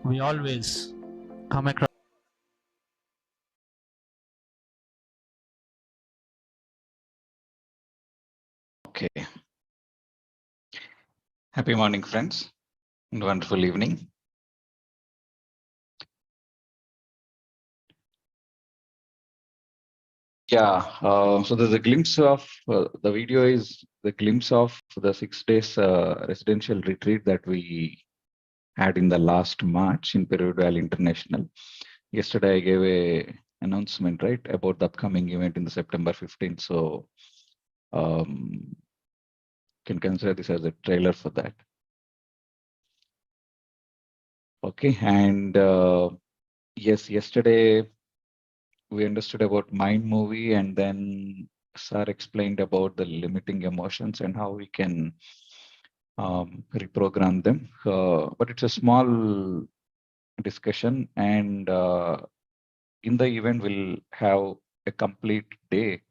we always come across. Okay. Happy morning, friends, and wonderful evening. Yeah, so there's a glimpse of the video is the glimpse of the 6 days residential retreat that we had in the last March in Peru Valley International. Yesterday, I gave a announcement, right, about the upcoming event in the September 15th. So can consider this as a trailer for that. Okay, and yes, yesterday we understood about mind movie, and then Sir explained about the limiting emotions and how we can reprogram them. But it's a small discussion, and in the event we'll have a complete day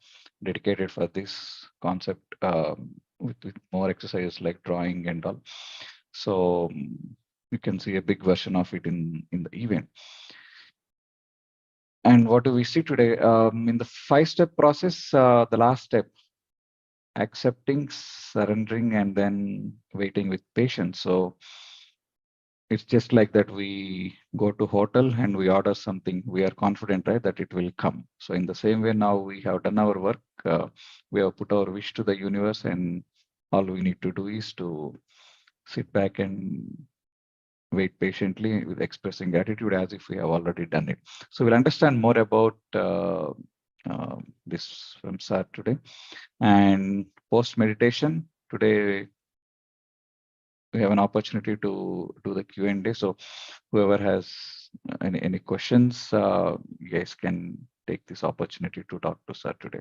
dedicated for this concept with more exercises like drawing and all. So you can see a big version of it in the event. And what do we see today? In the 5-step process, the last step, accepting, surrendering, and then waiting with patience. So it's just like that we go to hotel and we order something. We are confident, right, that it will come. So in the same way, now we have done our work. We have put our wish to the universe, and all we need to do is to sit back and wait patiently with expressing gratitude as if we have already done it. So we'll understand more about this from Sir today. And post meditation, today we have an opportunity to do the Q&A. So whoever has any questions, you guys can take this opportunity to talk to Sir today.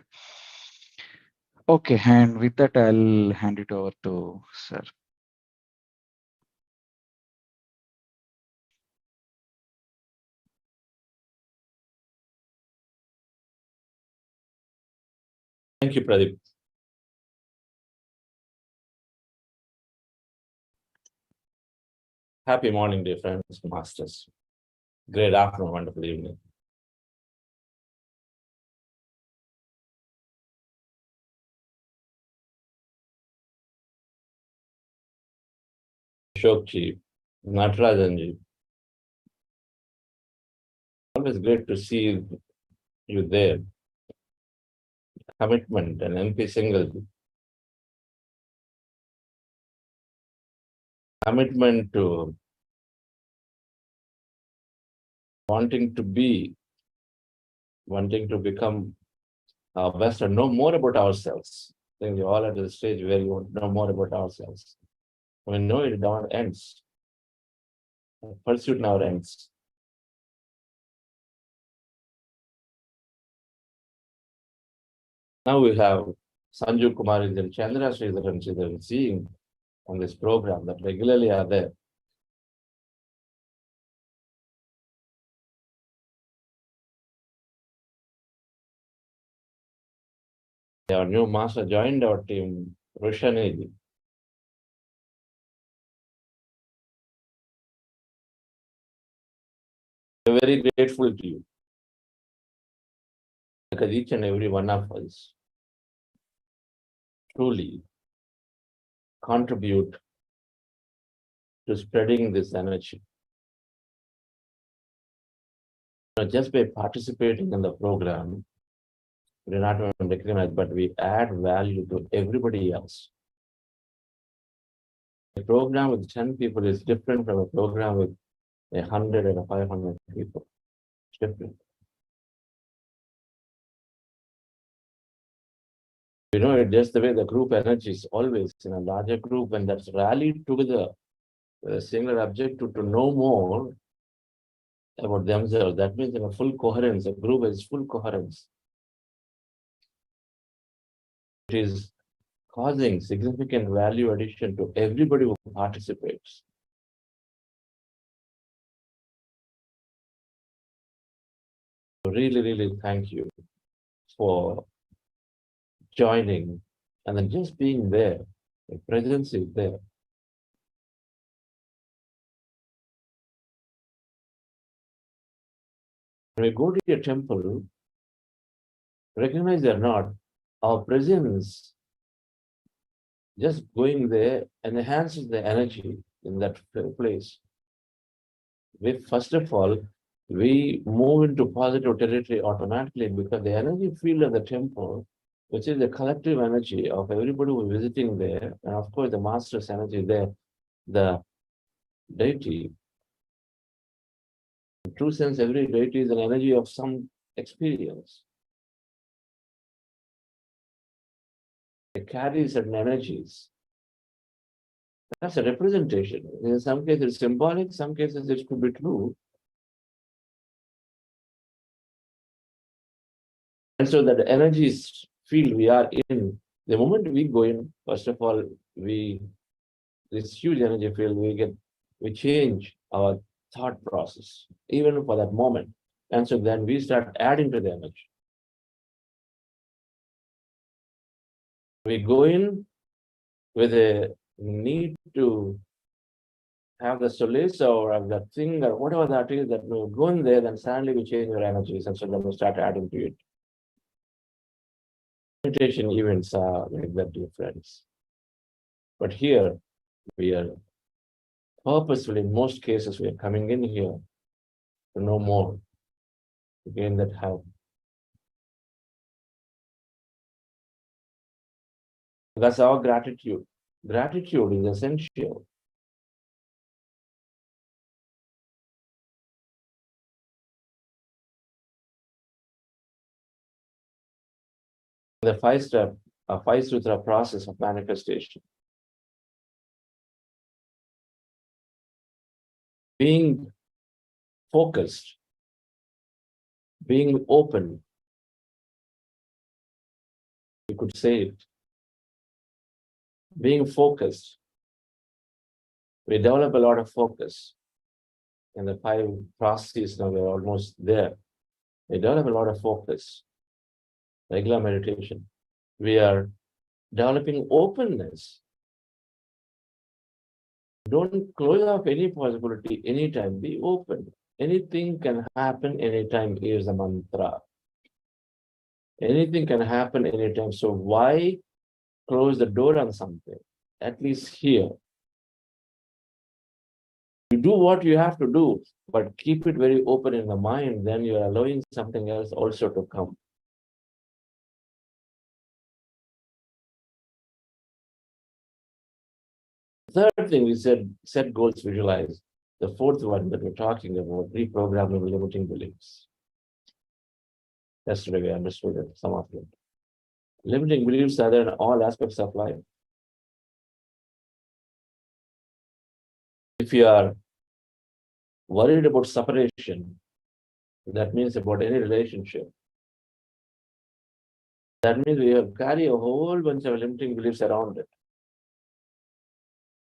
Okay, and with that, I'll hand it over to Sir. Thank you, Pradeep. Happy morning, dear friends, masters. Great afternoon, wonderful evening. Shokji, Natarajanji. Always great to see you there. Commitment and MP Single. Commitment to wanting to be, wanting to become our best and know more about ourselves. I think we're all at the stage where you want to know more about ourselves. We know it never ends. The pursuit never ends. Now we have Sanju Kumar and Chandra Sridharan seeing on this program that regularly are there. Our new master joined our team, Roshani. We're very grateful to you, because each and every one of us truly contribute to spreading this energy. Just by participating in the program, we're not only recognized, but we add value to everybody else. A program with 10 people is different from a program with 100 and 500 people. It's different. You know, just the way the group energy is always in a larger group, when that's rallied together with a single objective to know more about themselves. That means in a full coherence, a group is full coherence. It is causing significant value addition to everybody who participates. Really, really thank you for joining and then just being there. The presence is there. When we go to a temple, recognize or not, our presence just going there enhances the energy in that place. First of all, we move into positive territory automatically because the energy field of the temple, which is the collective energy of everybody who is visiting there, and of course the master's energy there, the deity. In true sense, every deity is an energy of some experience. It carries certain energies. That's a representation. In some cases it's symbolic, some cases it could be true. And so that energy field we are in, the moment we go in, first of all, this huge energy field, we change our thought process, even for that moment. And so then we start adding to the energy. We go in with a need to have the solace or have that thing or whatever that is that we go in there, then suddenly we change our energies, and so then we start adding to it. Meditation events are like that difference. But here we are purposefully, in most cases, we are coming in here to know more, to gain that help. That's our gratitude. Gratitude is essential. The five sutra process of manifestation. Being focused, being open, you could say it. Being focused, we develop a lot of focus. In the five processes, now we're almost there. We develop a lot of focus. Regular meditation. We are developing openness. Don't close off any possibility anytime. Be open. Anything can happen anytime. Here's the mantra. Anything can happen anytime. So why close the door on something? At least here. You do what you have to do, but keep it very open in the mind, then you're allowing something else also to come. Third thing we said, set goals, visualize. The fourth one that we're talking about, reprogramming limiting beliefs. Yesterday we understood it, some of them. Limiting beliefs are there in all aspects of life. If you are worried about separation, that means about any relationship. That means we have carry a whole bunch of limiting beliefs around it.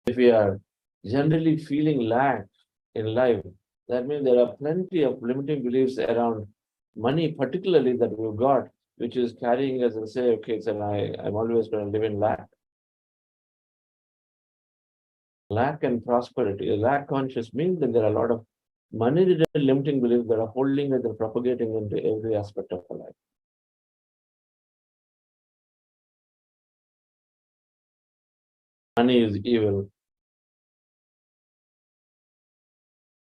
If we are generally feeling lack in life, that means there are plenty of limiting beliefs around money, particularly that we've got, which is carrying us and say, okay, so I'm always going to live in lack. Lack and prosperity. Lack conscious means that there are a lot of money-related limiting beliefs that are holding us and propagating into every aspect of our life. Money is evil.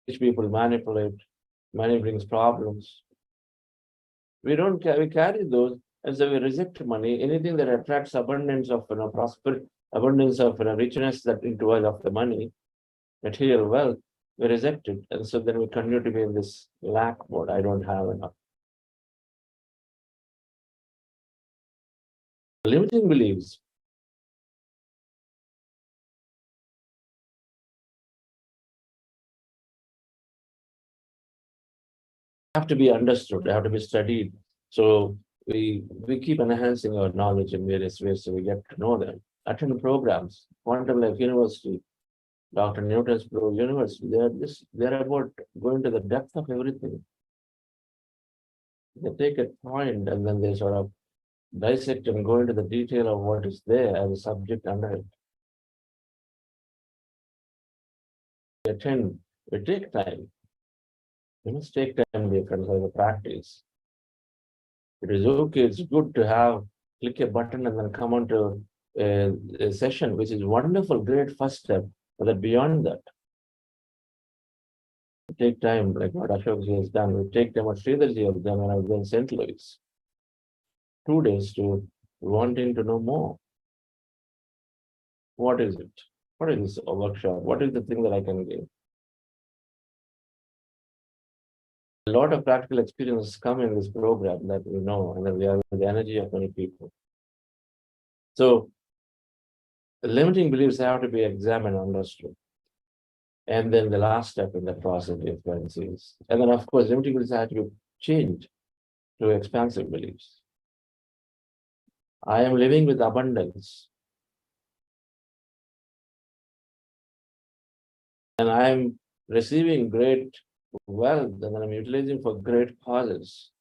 Rich people manipulate. Money brings problems. We carry those, and so we reject money. Anything that attracts abundance of prosperity, abundance of richness that into us of the money, material wealth, we reject it, and so then we continue to be in this lack mode. I don't have enough. Limiting beliefs. Have to be understood, they have to be studied. So we keep enhancing our knowledge in various ways so we get to know them. Attend programs, Quantum Life University, Dr. Newton's Pro University, they're about going to the depth of everything. They take a point and then they sort of dissect and go into the detail of what is there as a subject under it. We attend, we take time. You must take time, dear friends, as a practice. It is okay, it's good to have, click a button and then come on to a session, which is wonderful, great first step. But beyond that, take time, like what Ashok has done. We take time what Sridharji has done when I was in St. Louis. 2 days to wanting to know more. What is it? What is this workshop? What is the thing that I can give? A lot of practical experiences come in this program that we know, and that we have the energy of many people. So the limiting beliefs have to be examined and understood. And then the last step in the process is, and then of course, limiting beliefs have to be changed to expansive beliefs. I am living with abundance. And I am receiving great wealth, and I'm utilizing for great causes.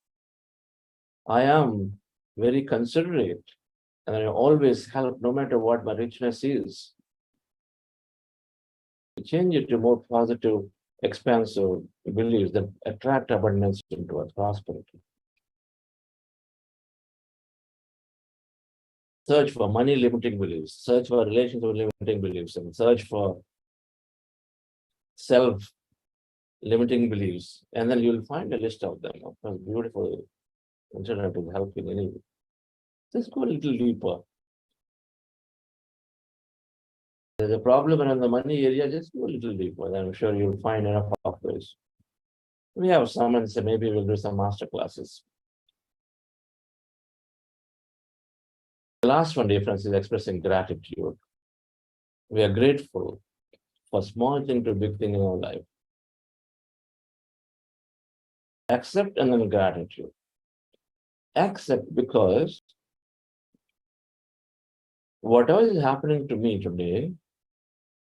I am very considerate, and I always help no matter what my richness is. Change it to more positive, expansive beliefs that attract abundance into our prosperity. Search for money limiting beliefs, search for relationship limiting beliefs, and search for self limiting beliefs, and then you'll find a list of them. Of course, beautiful internet is helping anyway. Just go a little deeper. There's a problem around the money area, just go a little deeper. Then I'm sure you'll find enough of this. We have someone say maybe we'll do some master classes. The last one difference is expressing gratitude. We are grateful for small thing to big thing in our life. Accept and then gratitude. Accept because whatever is happening to me today,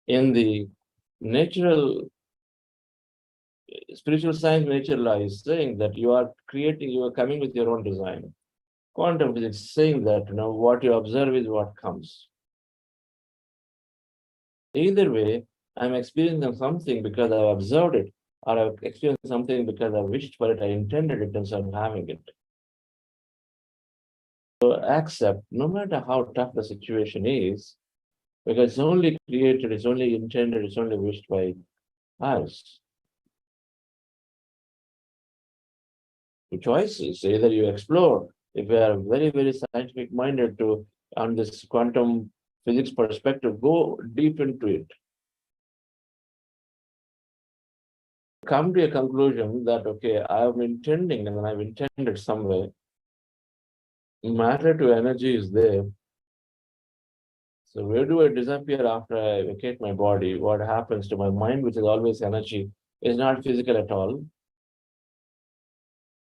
in the natural, spiritual science, nature law is saying that you are creating, you are coming with your own design. Quantum physics is saying that what you observe is what comes. Either way, I'm experiencing something because I've observed it, or I've experienced something because I wished for it, I intended it, and so I'm having it. So accept, no matter how tough the situation is, because it's only created, it's only intended, it's only wished by us. The choices, either you explore, if you are very, very scientific minded to, on this quantum physics perspective, go deep into it. Come to a conclusion that, okay, I'm intending, and I've intended some way. Matter to energy is there. So where do I disappear after I vacate my body? What happens to my mind, which is always energy, is not physical at all.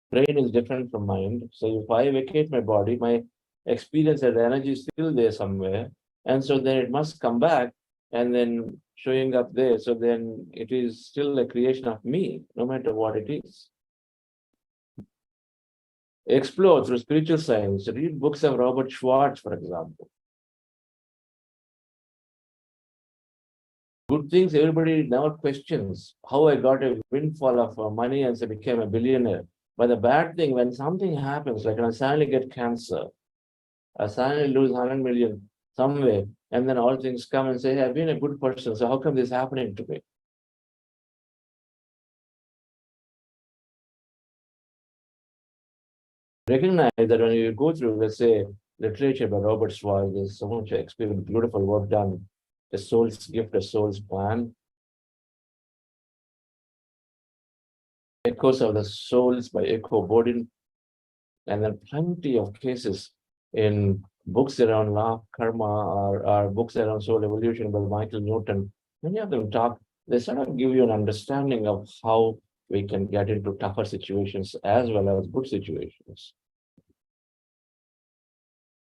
Brain is different from mind. So if I vacate my body, my experience as energy is still there somewhere. And so then it must come back and then showing up there. So then it is still a creation of me, no matter what it is. Explore through spiritual science. Read books of Robert Schwartz, for example. Good things, everybody never questions how I got a windfall of money and so became a billionaire. But the bad thing, when something happens, like when I suddenly get cancer, I suddenly lose 100 million somewhere, and then all things come and say, hey, I've been a good person, so how come this is happening to me? Recognize that when you go through, let's say, literature by Robert Schwartz, there's so much experience, beautiful work done. The soul's gift, the soul's plan. Echoes of the Souls by Echo Bodin, and then plenty of cases in books around law of karma or books around soul evolution by Michael Newton. Many of them talk, they sort of give you an understanding of how we can get into tougher situations as well as good situations.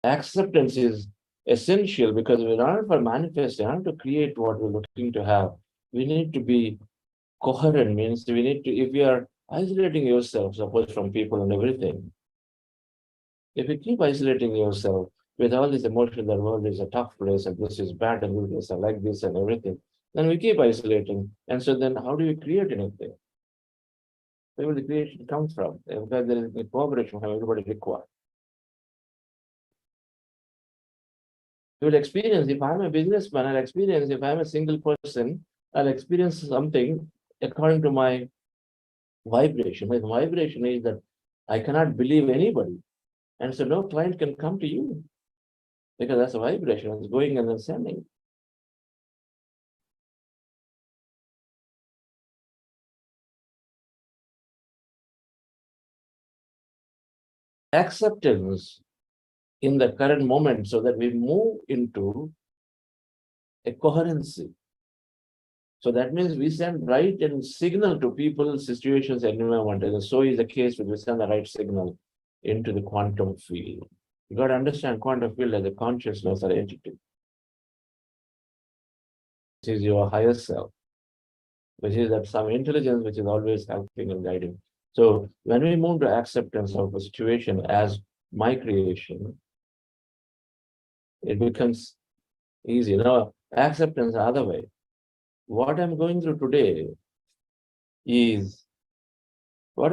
Acceptance is essential because in order for manifesting, in order to create what we're looking to have, we need to be coherent, means we need to, if you are isolating yourself, suppose from people and everything, if you keep isolating yourself with all this emotion that world is a tough place and this is bad and this is like this and everything, then we keep isolating. And so then how do you create anything? Where will the creation come from? Because there is a cooperation from everybody required. You will experience, if I'm a businessman, I'll experience, if I'm a single person, I'll experience something according to my vibration. My vibration is that I cannot believe anybody. And so no client can come to you because that's a vibration. It's going and then sending. Acceptance in the current moment so that we move into a coherency. So that means we send right and signal to people, situations, environment. And so is the case when we send the right signal into the quantum field. You got to understand quantum field as a consciousness or entity. This is your higher self, which is that some intelligence which is always helping and guiding. So when we move to acceptance of a situation as my creation, it becomes easy. Now, acceptance the other way. What I'm going through today is the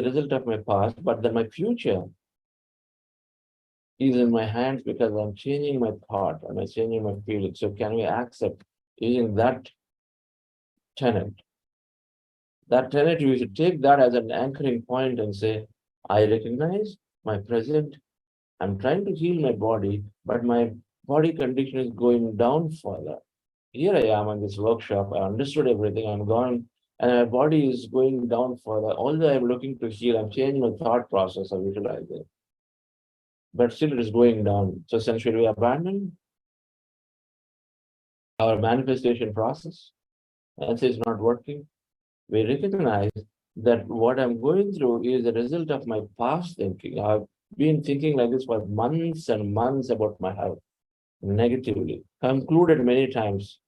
result of my past, but then my future is in my hands because I'm changing my thought and I'm changing my feeling. So can we accept using that tenet? That tenet, you should take that as an anchoring point and say, I recognize my present. I'm trying to heal my body, but my body condition is going down further. Here I am in this workshop. I understood everything. I'm gone, and my body is going down further. Although I'm looking to heal, I'm changing my thought process of visualizing. But still it is going down. So essentially we abandon our manifestation process and say it's not working. We recognize that what I'm going through is a result of my past thinking. I've been thinking like this for months and months about my health, negatively, concluded many times.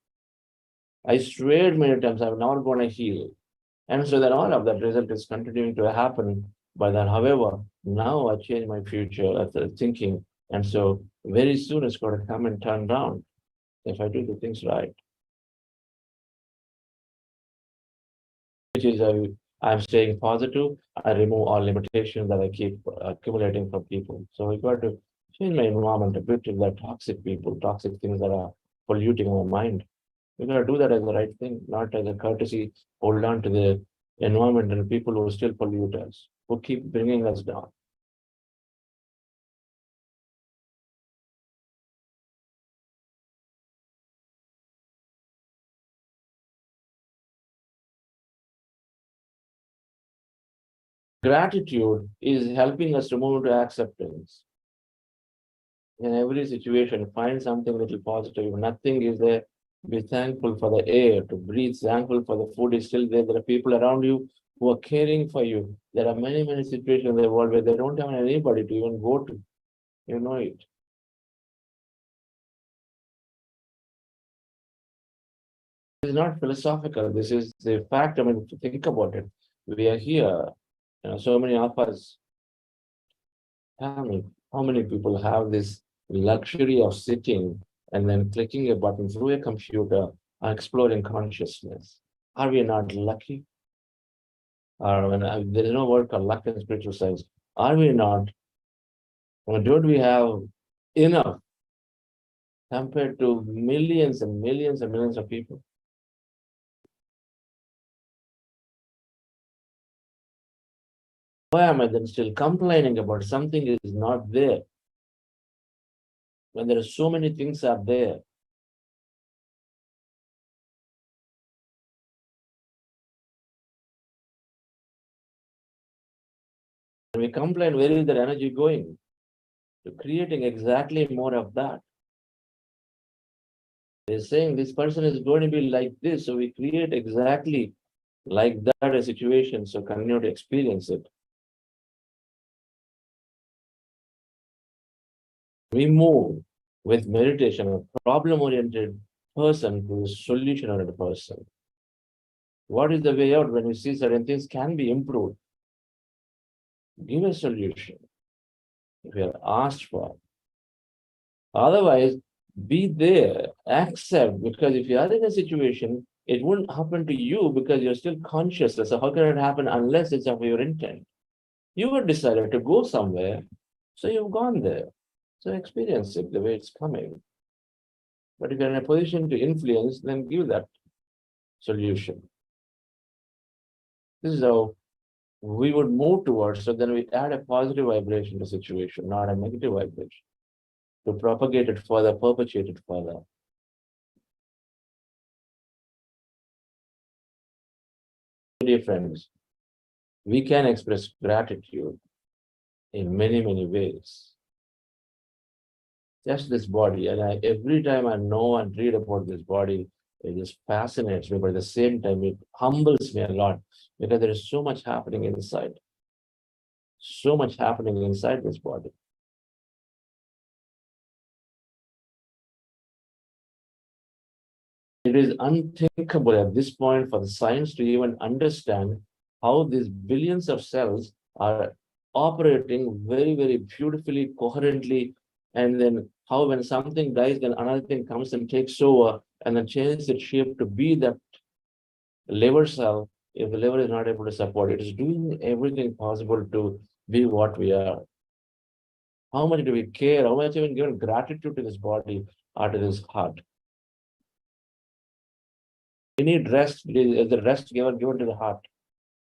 I swear many times I'm not going to heal. And so then all of that result is continuing to happen. But then, however, now I change my future thinking. And so very soon it's going to come and turn around if I do the things right. Which is I'm staying positive. I remove all limitations that I keep accumulating from people. So we got to change my environment a bit to the toxic people, toxic things that are polluting our mind. We got to do that as the right thing, not as a courtesy. Hold on to the environment and the people who still pollute us, who keep bringing us down. Gratitude is helping us to move to acceptance. In every situation, find something little positive. If nothing is there, be thankful for the air to breathe, thankful for the food is still there. There are people around you who are caring for you. There are many, many situations in the world where they don't have anybody to even go to. You know it. This is not philosophical. This is the fact. I mean, to think about it. We are here. So many of us. Tell me, how many people have this luxury of sitting and then clicking a button through a computer and exploring consciousness? Are we not lucky? Or there is no word called luck in spiritual science. Are we not? Or don't we have enough compared to millions and millions and millions of people? Why am I then still complaining about something that is not there? When there are so many things are there. When we complain, where is that energy going? To creating exactly more of that. They're saying this person is going to be like this, so we create exactly like that a situation, so continue to experience it. We move with meditation, a problem-oriented person to a solution-oriented person. What is the way out when we see certain things can be improved? Give a solution if you are asked for. Otherwise, be there, accept, because if you are in a situation it wouldn't happen to you because you're still conscious. So how can it happen unless it's of your intent? You were decided to go somewhere, so you've gone there. So experience it the way it's coming. But if you're in a position to influence, then give that solution. This is how we would move towards, so then we add a positive vibration to the situation, not a negative vibration, to propagate it further, perpetuate it further. Dear friends, we can express gratitude in many, many ways. Just this body, and every time I know and read about this body, it just fascinates me, but at the same time, it humbles me a lot because there is so much happening inside. So much happening inside this body. It is unthinkable at this point for the science to even understand how these billions of cells are operating very, very beautifully, coherently, and then how when something dies, then another thing comes and takes over and then changes its shape to be that liver cell. If the liver is not able to support, it is doing everything possible to be what we are. How much do we care? How much even given gratitude to this body or to this heart? We need rest. Is the rest given to the heart?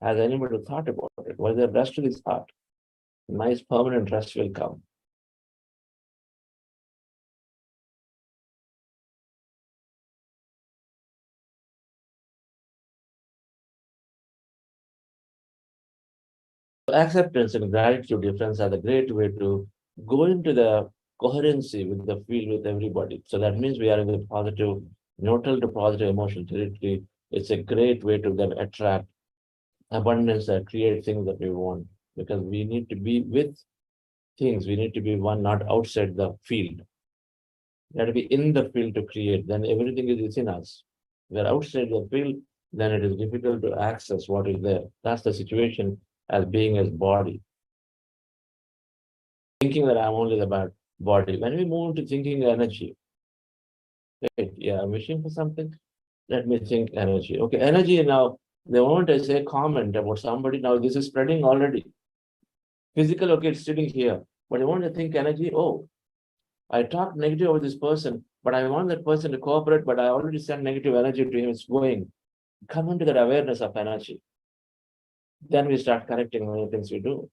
Has anybody thought about it? Was there rest to this heart? Nice permanent rest will come. Acceptance and gratitude difference are the great way to go into the coherency with the field with everybody. So that means we are in the positive, neutral to positive emotional territory. It's a great way to then attract abundance and create things that we want, because we need to be with things. We need to be one, not outside the field. We have to be in the field to create. Then everything is within us. We are outside the field, then it is difficult to access what is there. That's the situation as being as body. Thinking that I'm only the body. When we move to thinking energy, right? Yeah, I'm wishing for something. Let me think energy. Okay, energy now. The moment I say comment about somebody, now this is spreading already. Physical, okay, it's sitting here. But I want to think energy, oh, I talked negative about this person, but I want that person to cooperate, but I already sent negative energy to him. It's going. Come into that awareness of energy. Then we start correcting many things we do.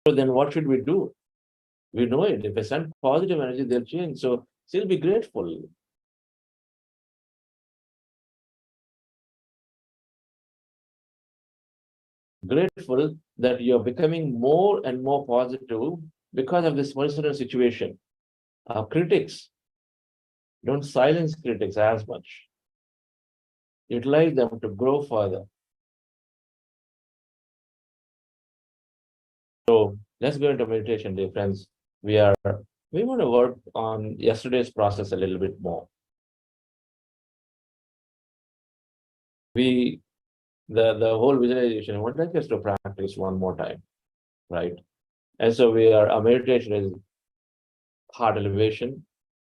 So then what should we do? We know it. If I send positive energy, they'll change. So still be grateful. Grateful that you're becoming more and more positive because of this personal situation. Critics, don't silence critics as much. Utilize them to grow further. So let's go into meditation, dear friends. We want to work on yesterday's process a little bit more. The whole visualization, I would like us to practice one more time, right? And so our meditation is heart elevation,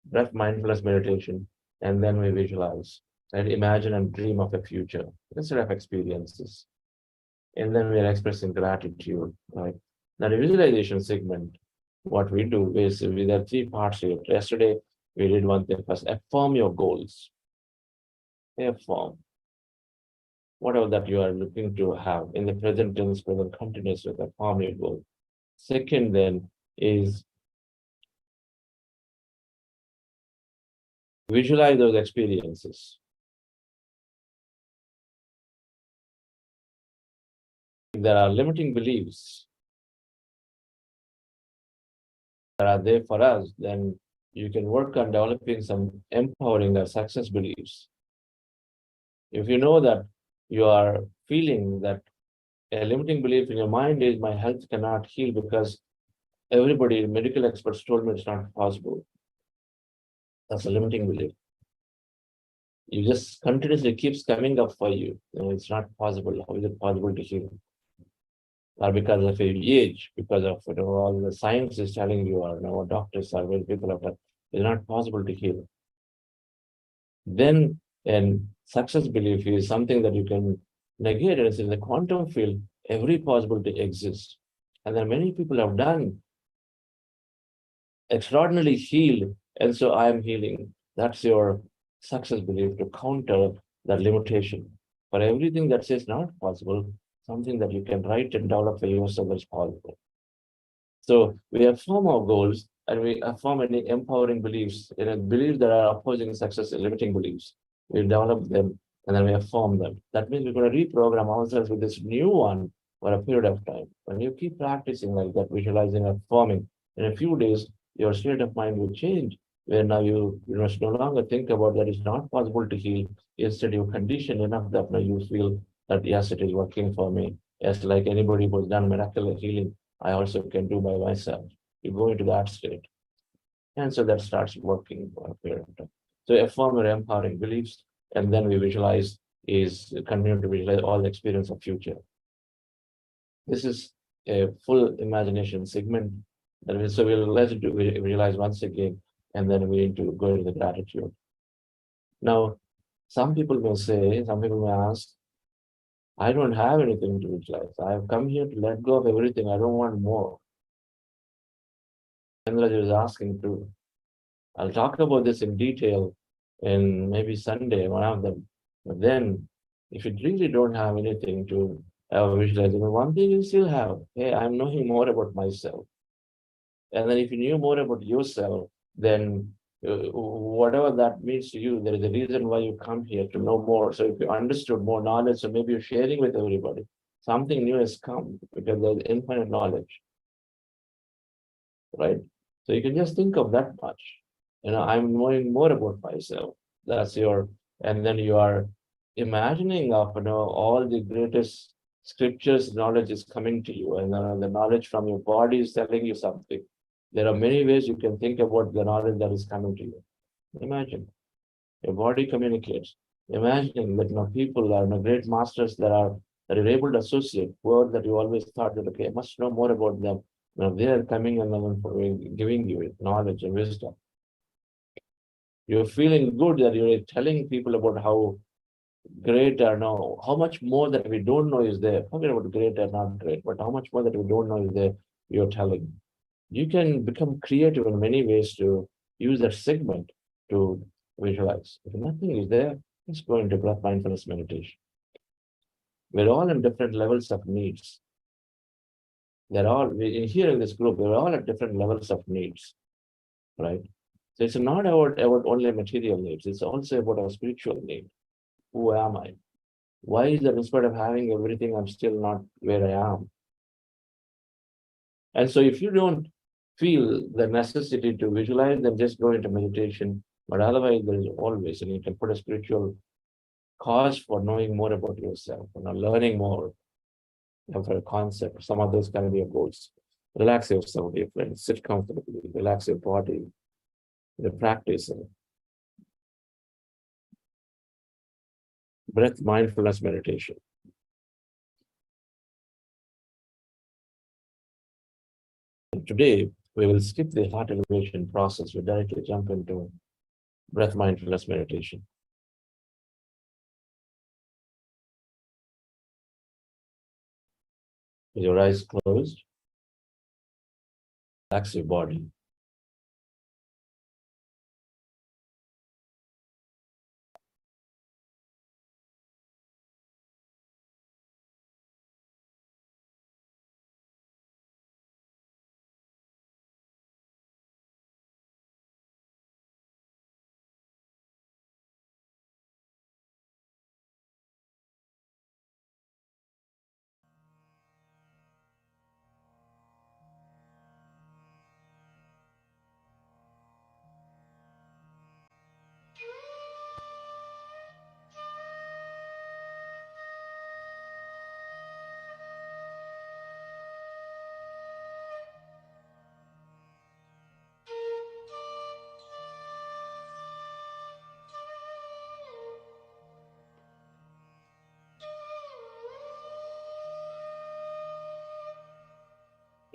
breath mindfulness meditation, and then we visualize and imagine and dream of a future instead of experiences. And then we are expressing gratitude, right? Now the visualization segment, what we do is there are 3 parts here. Yesterday, we did one thing first, affirm your goals. Affirm whatever that you are looking to have in the present tense, present continuous with affirm your goal. Second then is visualize those experiences. If there are limiting beliefs that are there for us, then you can work on developing some empowering or success beliefs. If you know that you are feeling that a limiting belief in your mind is my health cannot heal because everybody, medical experts told me it's not possible. That's a limiting belief. You just continuously keeps coming up for you. It's not possible. How is it possible to heal? Or because of your age, because of all the science is telling you, or doctors are very people of that, it's not possible to heal. Then, and success belief is something that you can negate. It's in the quantum field, every possibility exists. And then many people have done extraordinarily healed, and so I am healing. That's your success belief to counter that limitation. For everything that says not possible, something that you can write and develop for yourself is possible. So we affirm our goals and we affirm any empowering beliefs, beliefs that are opposing success and limiting beliefs. We develop them and then we affirm them. That means we're going to reprogram ourselves with this new one for a period of time. When you keep practicing like that, visualizing, affirming, in a few days, your state of mind will change, where now you must no longer think about that it's not possible to heal. Instead, you condition enough that now you feel that yes, it is working for me. Yes, like anybody who's done miraculous healing, I also can do by myself. You go into that state. And so that starts working for a period of time. So affirm your empowering beliefs, and then we visualize is continue to visualize all the experience of future. This is a full imagination segment. So let's visualize once again, and then we need to go into the gratitude. Now, some people may ask, I don't have anything to visualize. I have come here to let go of everything. I don't want more. Chandraji is asking to. I'll talk about this in detail in maybe Sunday, one of them. But then, if you really don't have anything to visualize, one thing you still have, hey, I'm knowing more about myself. And then if you knew more about yourself, then whatever that means to you, there is a reason why you come here to know more. So if you understood more knowledge, so maybe you're sharing with everybody, something new has come because there's infinite knowledge, right? So you can just think of that much. I'm knowing more about myself. That's your, and then you are imagining of, all the greatest scriptures knowledge is coming to you, and the knowledge from your body is telling you something. There are many ways you can think about the knowledge that is coming to you. Imagine your body communicates. Imagining that people are great masters that are able to associate words that you always thought that okay, I must know more about them. Now they are coming and giving you knowledge and wisdom. You're feeling good that you're telling people about how great or no, how much more that we don't know is there. Forget about great or not great, but how much more that we don't know is there, you're telling. You can become creative in many ways to use that segment to visualize. If nothing is there, let's go into breath mindfulness meditation. We're all in different levels of needs. Here in this group, we're all at different levels of needs, right? So it's not about only material needs, it's also about our spiritual need. Who am I? Why is that in spite of having everything, I'm still not where I am? And so if you don't feel the necessity to visualize, then just go into meditation. But otherwise, there is always, and you can put a spiritual cause for knowing more about yourself, learning more for a concept. Some of those can be your goals. Relax yourself, dear friends. Sit comfortably. Relax your body. The practice. Breath mindfulness meditation. And today, we will skip the heart elevation process. We directly jump into breath mindfulness meditation. With your eyes closed, relax your body.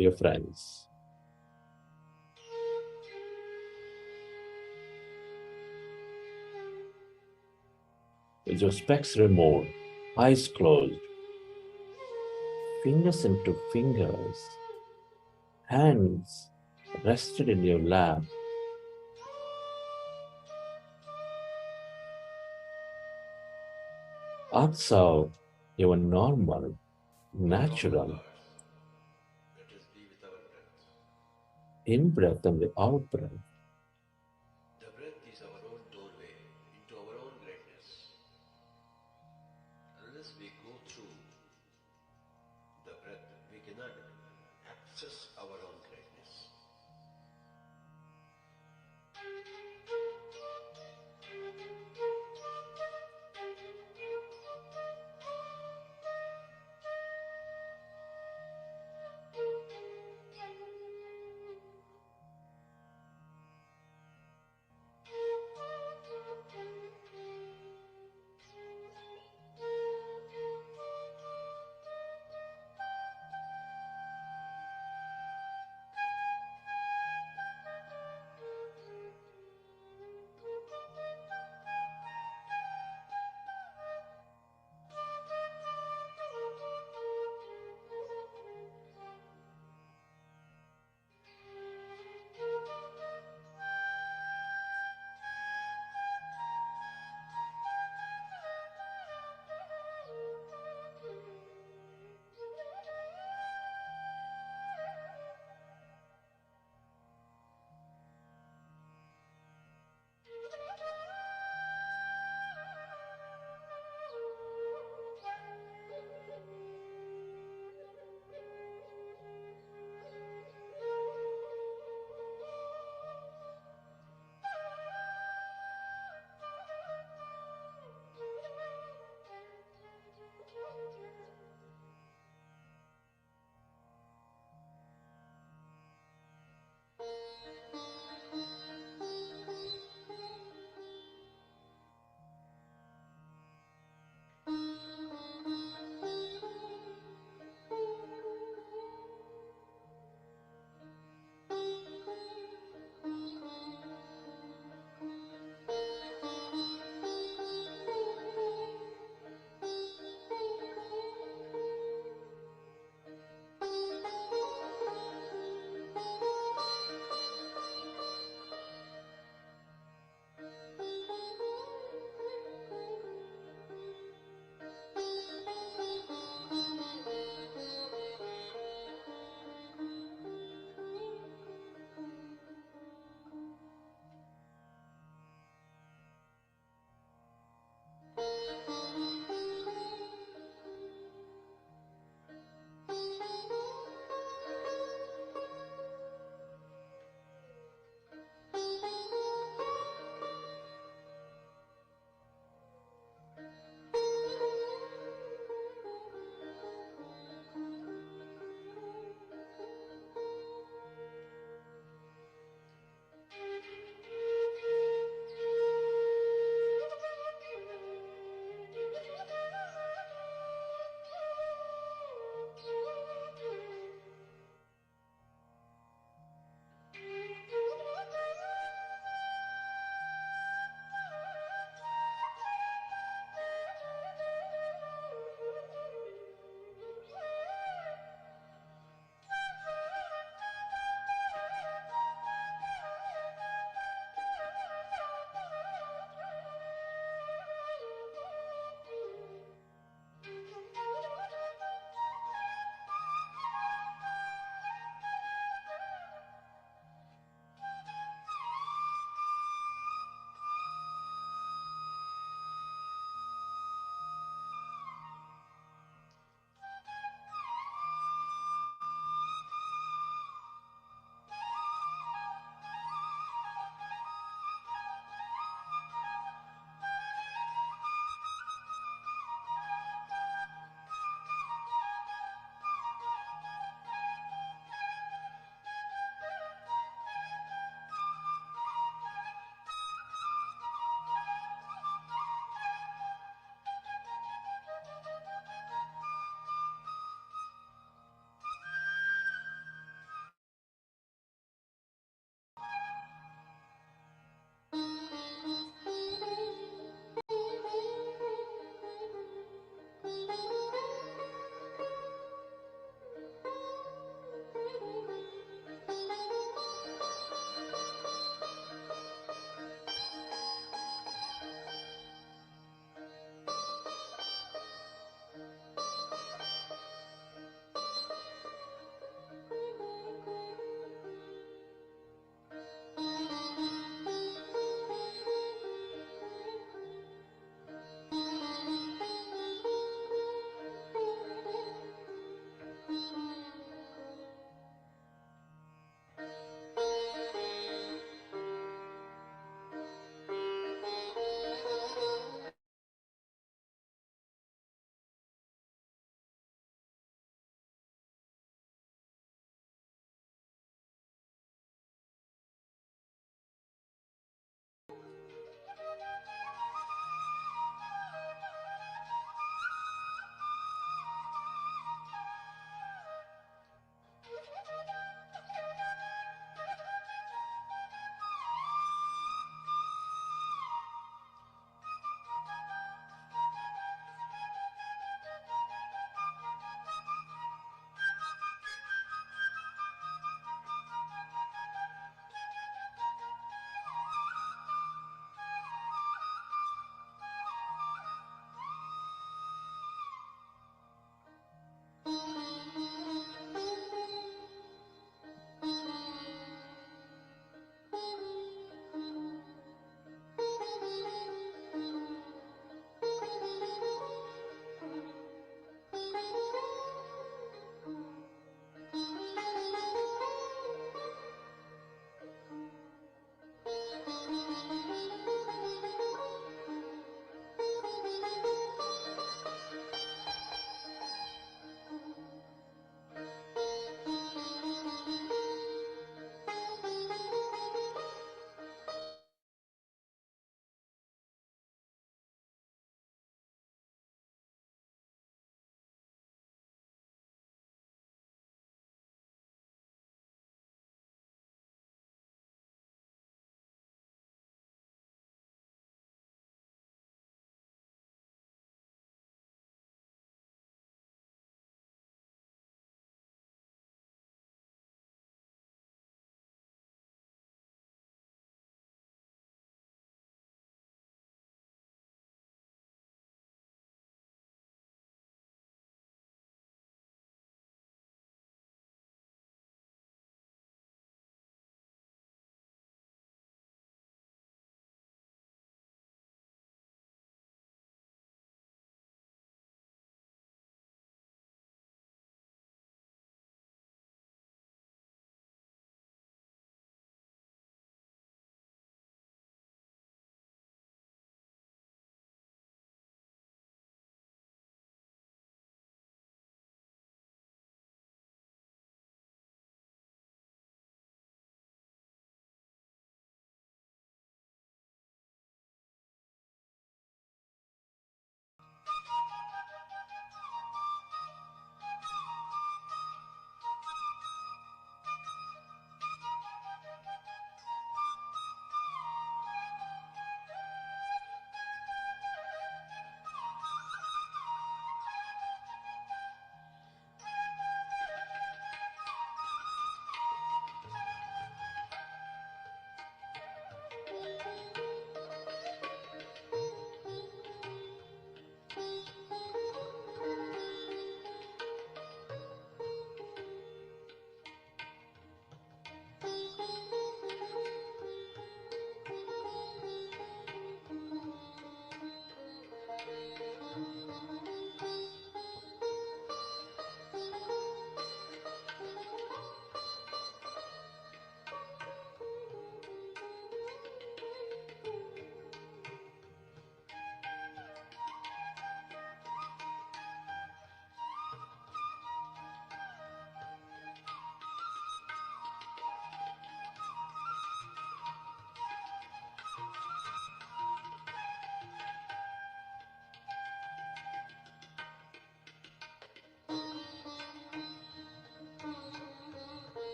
Your friends. with your specs removed, eyes closed, fingers into fingers, hands rested in your lap. Observe your normal, natural in-breath and the out-breath. The breath is our own doorway into our own greatness. Unless we go through the breath, we cannot access our own greatness.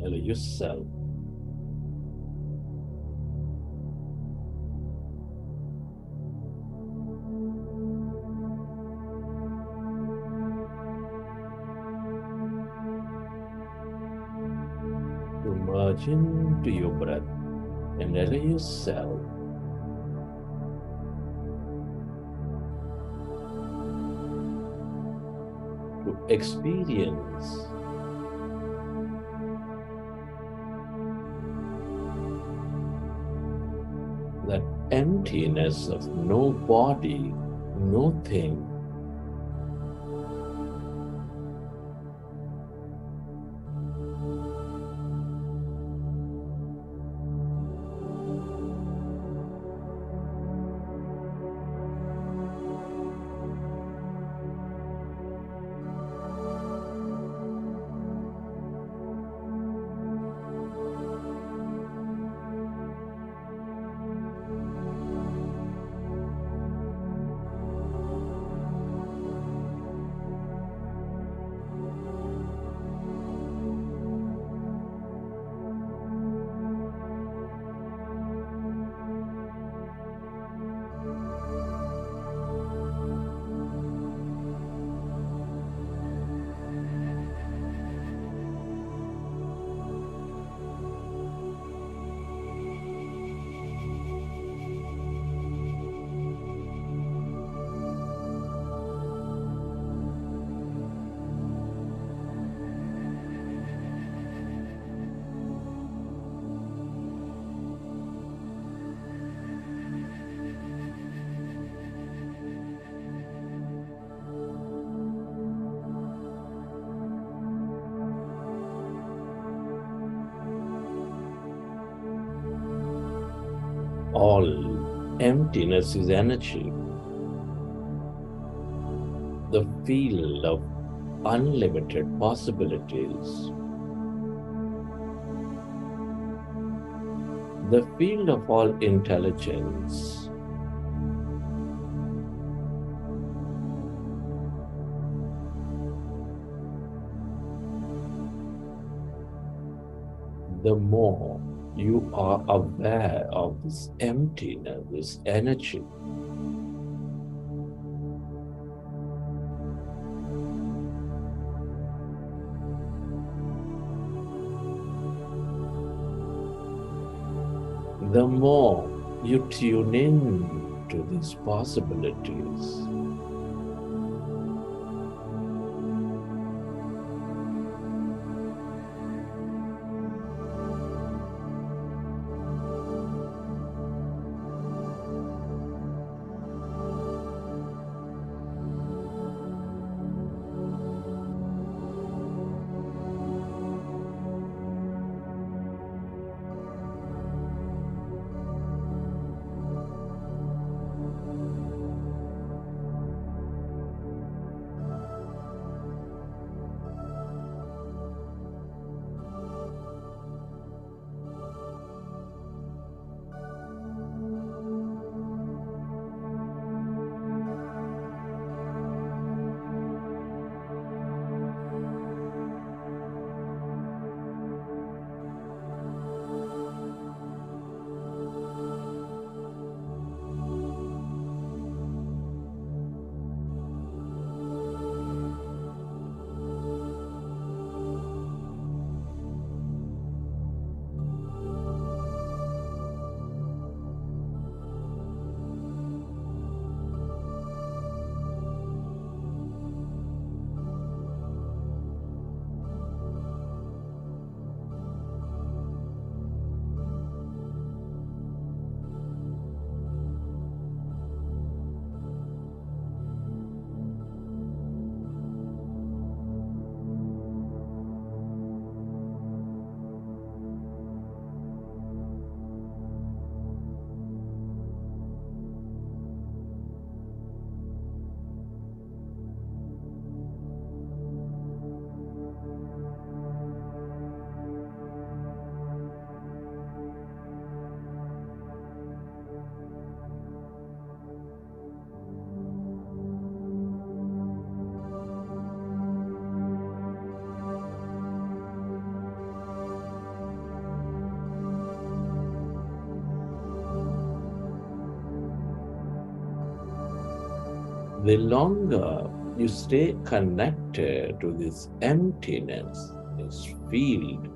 allow yourself to merge into your breath and allow yourself to experience that emptiness of no body, no thing. All emptiness is energy. The field of unlimited possibilities. The field of all intelligence. The more you are aware of this emptiness, this energy, the more you tune in to these possibilities. the longer you stay connected to this emptiness, this field,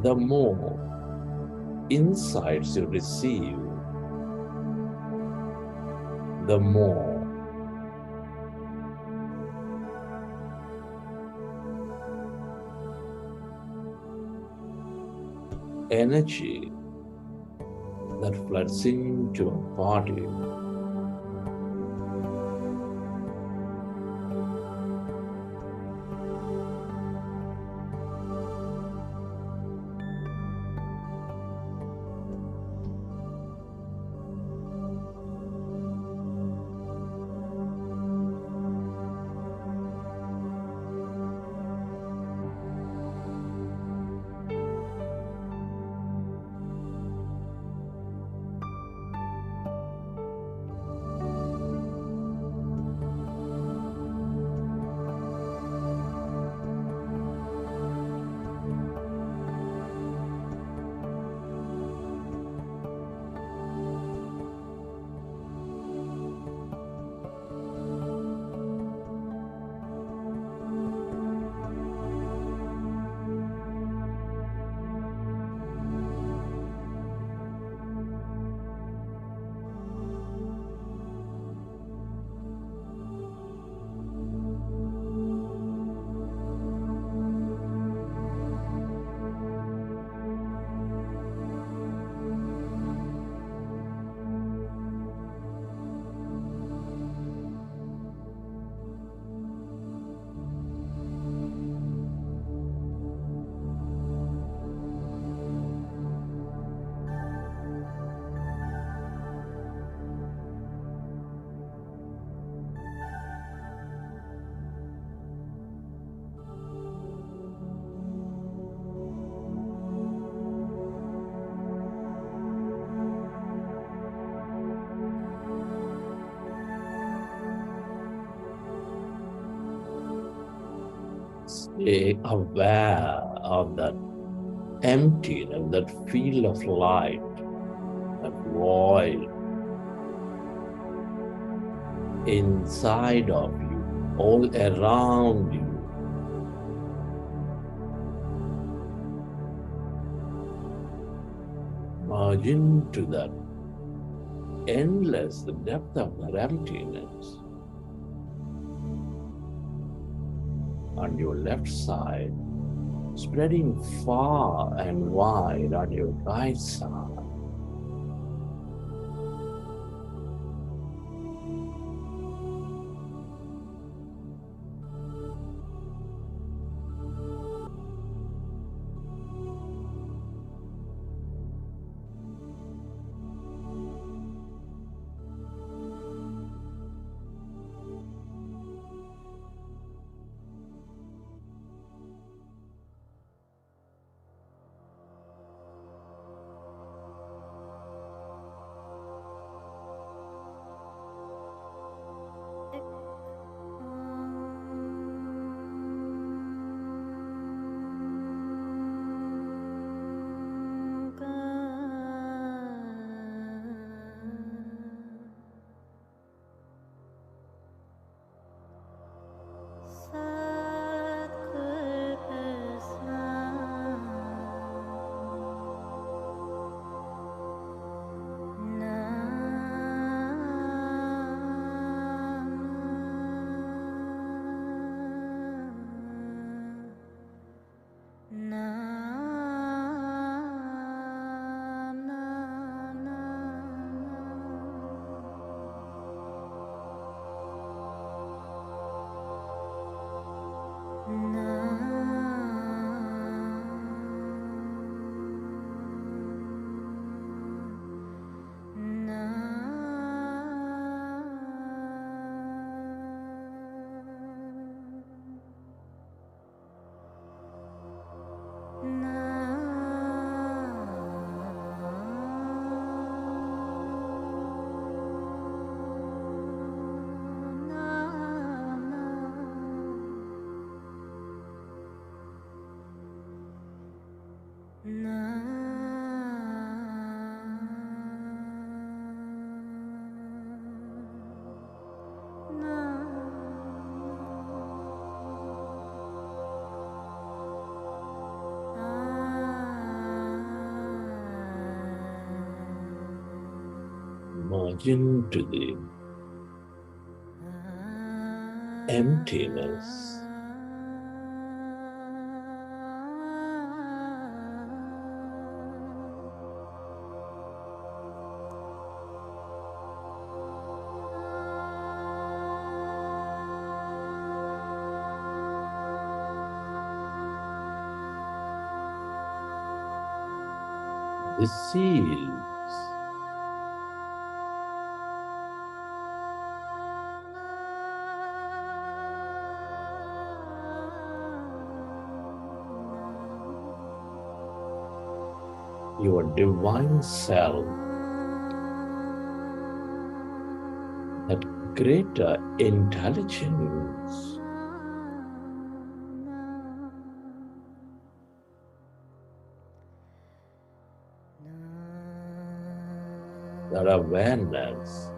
the more insights you receive, the more energy that floods into your body. Stay aware of that emptiness, that field of light, that void inside of you, all around you. Merge into that endless, the depth of that emptiness. On your left side, spreading far and wide on your right side. merge into the emptiness. The seals your divine self, that greater intelligence, that awareness,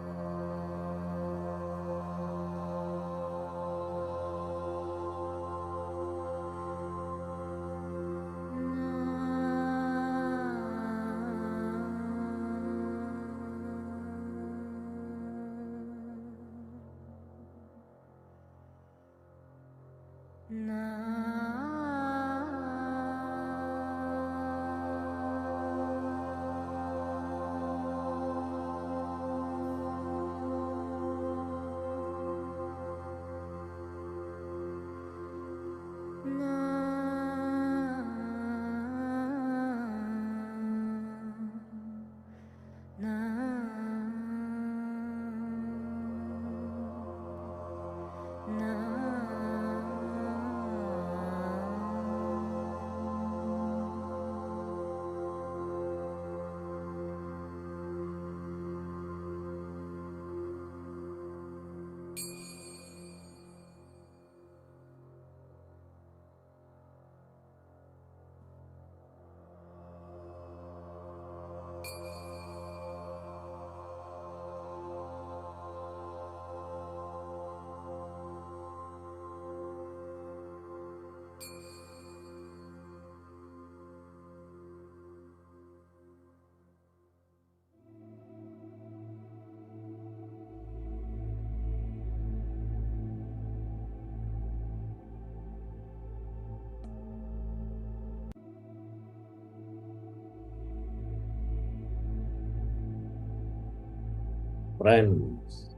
friends.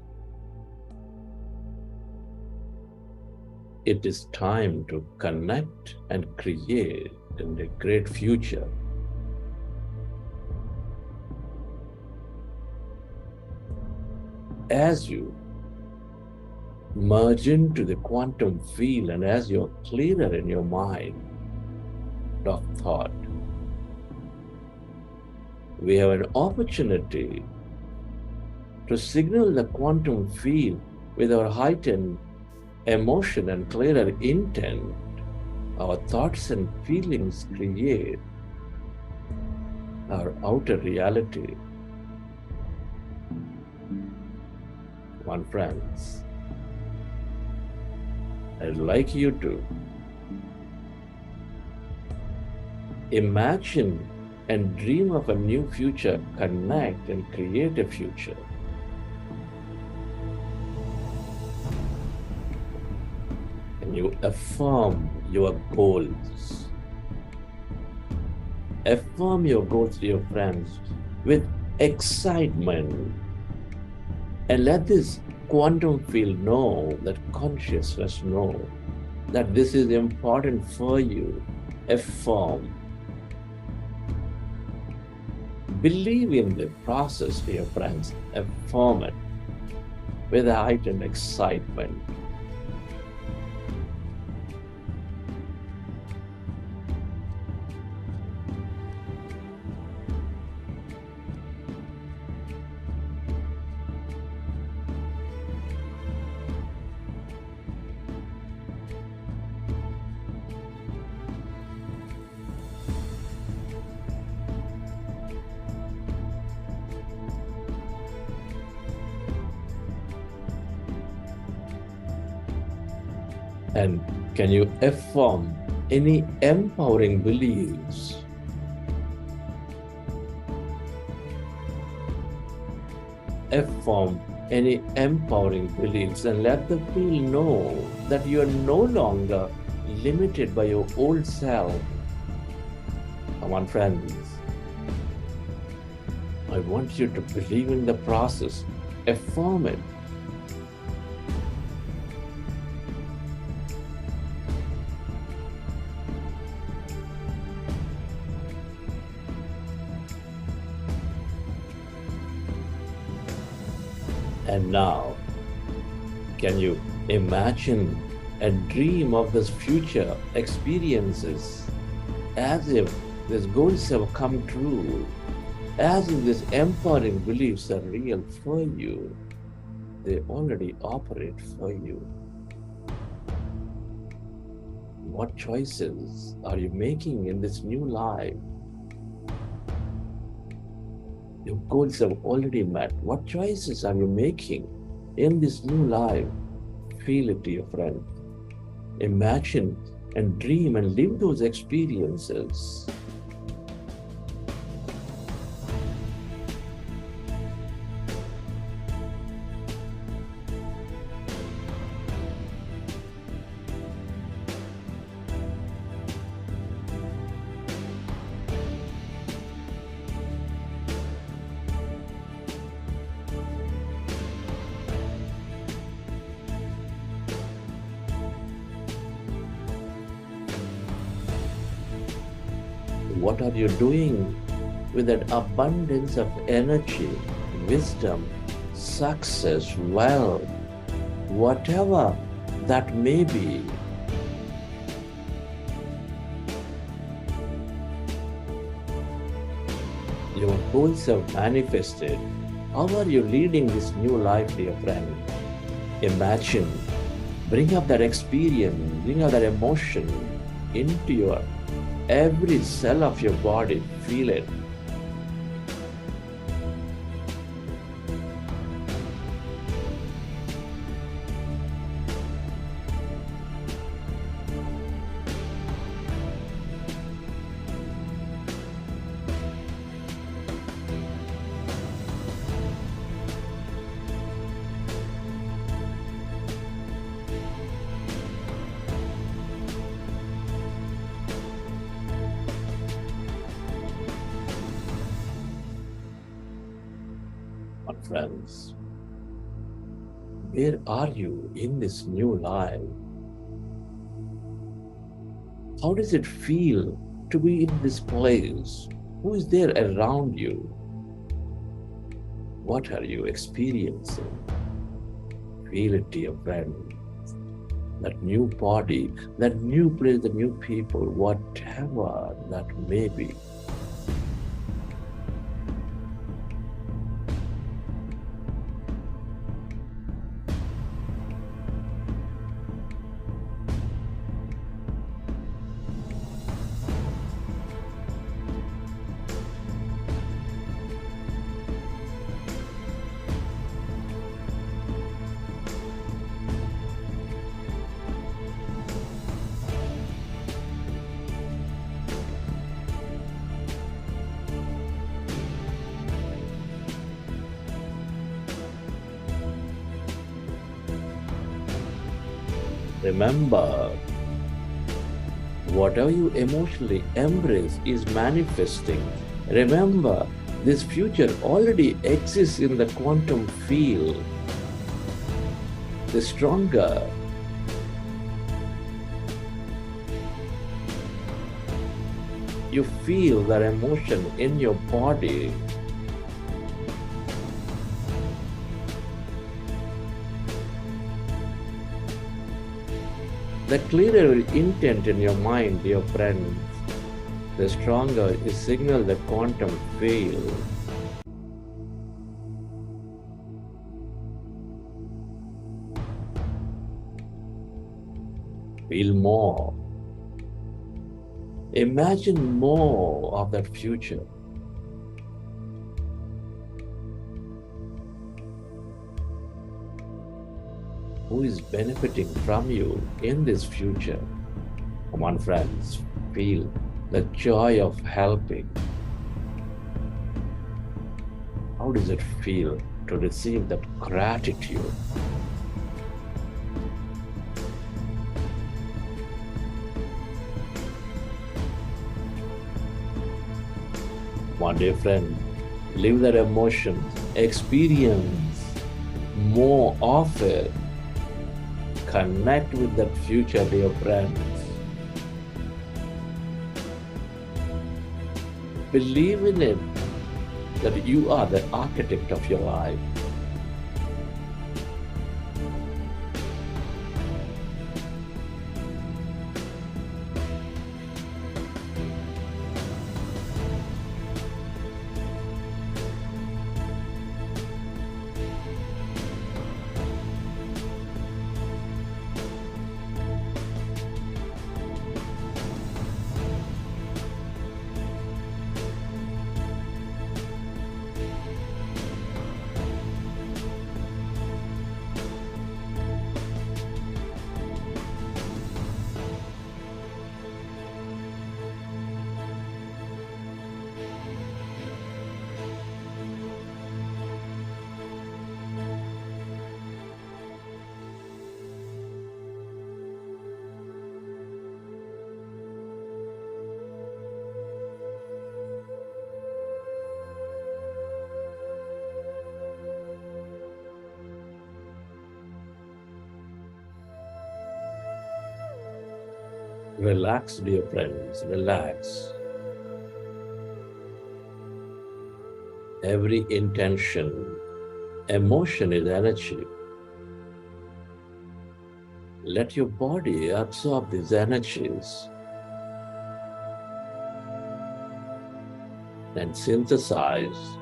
It is time to connect and create in a great future. As you merge into the quantum field and as you're clearer in your mind of thought, we have an opportunity to signal the quantum field with our heightened emotion and clearer intent. Our thoughts and feelings create our outer reality. One, friends, I'd like you to imagine and dream of a new future, connect and create a future. And you affirm your goals. Affirm your goals to your friends with excitement. And let this quantum field know, that consciousness know, that this is important for you. Affirm. Believe in the process, dear friends. Affirm it with a heightened excitement. And can you affirm any empowering beliefs? affirm any empowering beliefs and let the field know that you are no longer limited by your old self. Come on, friends. I want you to believe in the process. Affirm it. And now, can you imagine and dream of this future experiences as if these goals have come true, as if these empowering beliefs are real for you? They already operate for you. What choices are you making in this new life? Your goals have already met. What choices are you making in this new life? Feel it, dear friend. Imagine and dream and live those experiences. What are you doing with that abundance of energy, wisdom, success, wealth, whatever that may be? Your goals have manifested. How are you leading this new life, dear friend? Imagine, bring up that experience, bring up that emotion into your every cell of your body. Feel it. Friends, where are you in this new life? How does it feel to be in this place? Who is there around you? What are you experiencing? Feel it, dear friend. That new body, that new place, the new people, whatever that may be. Remember, whatever you emotionally embrace is manifesting. Remember, this future already exists in the quantum field. The stronger you feel that emotion in your body, the clearer intent in your mind, dear friends, the stronger is signal the quantum field. Feel more. Imagine more of that future. Who is benefiting from you in this future? Come on, friends, feel the joy of helping. How does it feel to receive that gratitude. My dear friend, live that emotion, experience more of it, connect with that future, dear friends. Believe in it, that you are the architect of your life. Relax, dear friends, relax. Every intention, emotion is energy. Let your body absorb these energies and synthesize.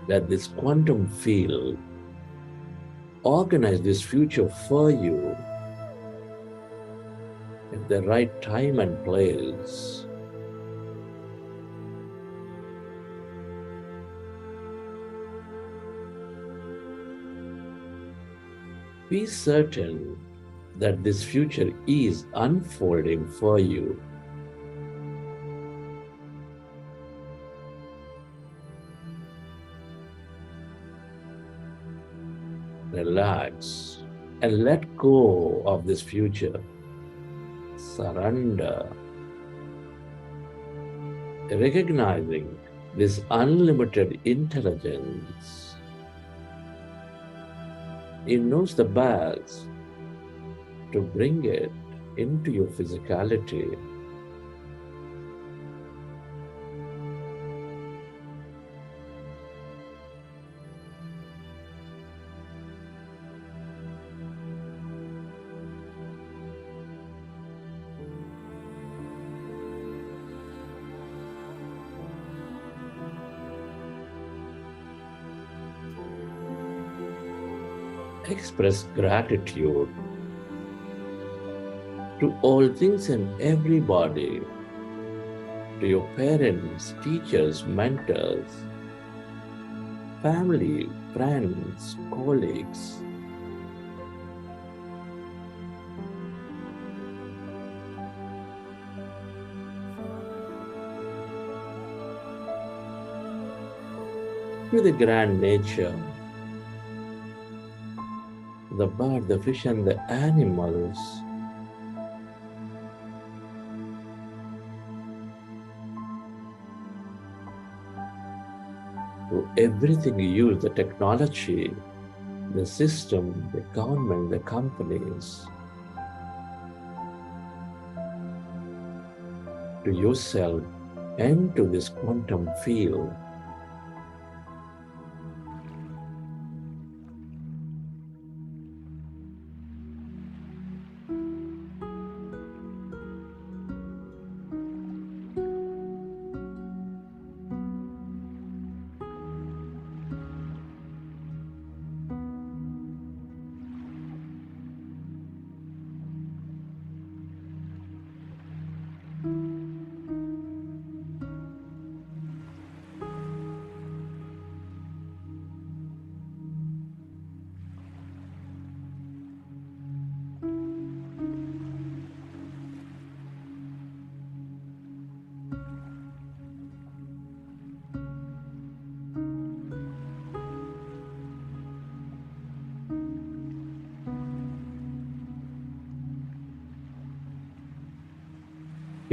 Let this quantum field organize this future for you at the right time and place. Be certain that this future is unfolding for you. Relax and let go of this future. Surrender. Recognizing this unlimited intelligence. It knows the best to bring it into your physicality. Express gratitude to all things and everybody, to your parents, teachers, mentors, family, friends, colleagues. To the grand nature, the bird, the fish, and the animals. To everything you use, the technology, the system, the government, the companies. To yourself and to this quantum field.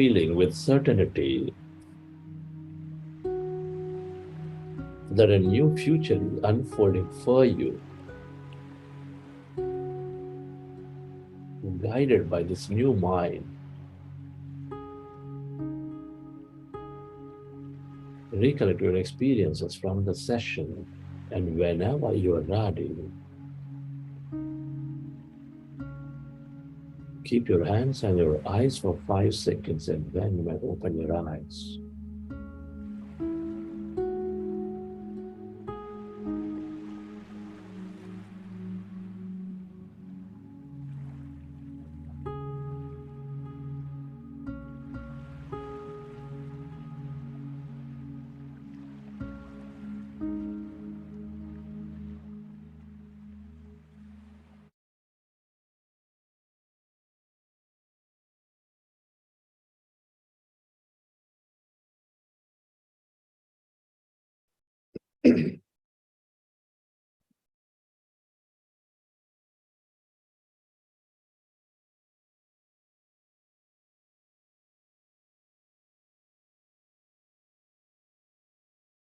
feeling with certainty that a new future is unfolding for you, guided by this new mind. Recollect your experiences from the session, and whenever you are ready, keep your hands on your eyes for 5 seconds, and then you might open your eyes.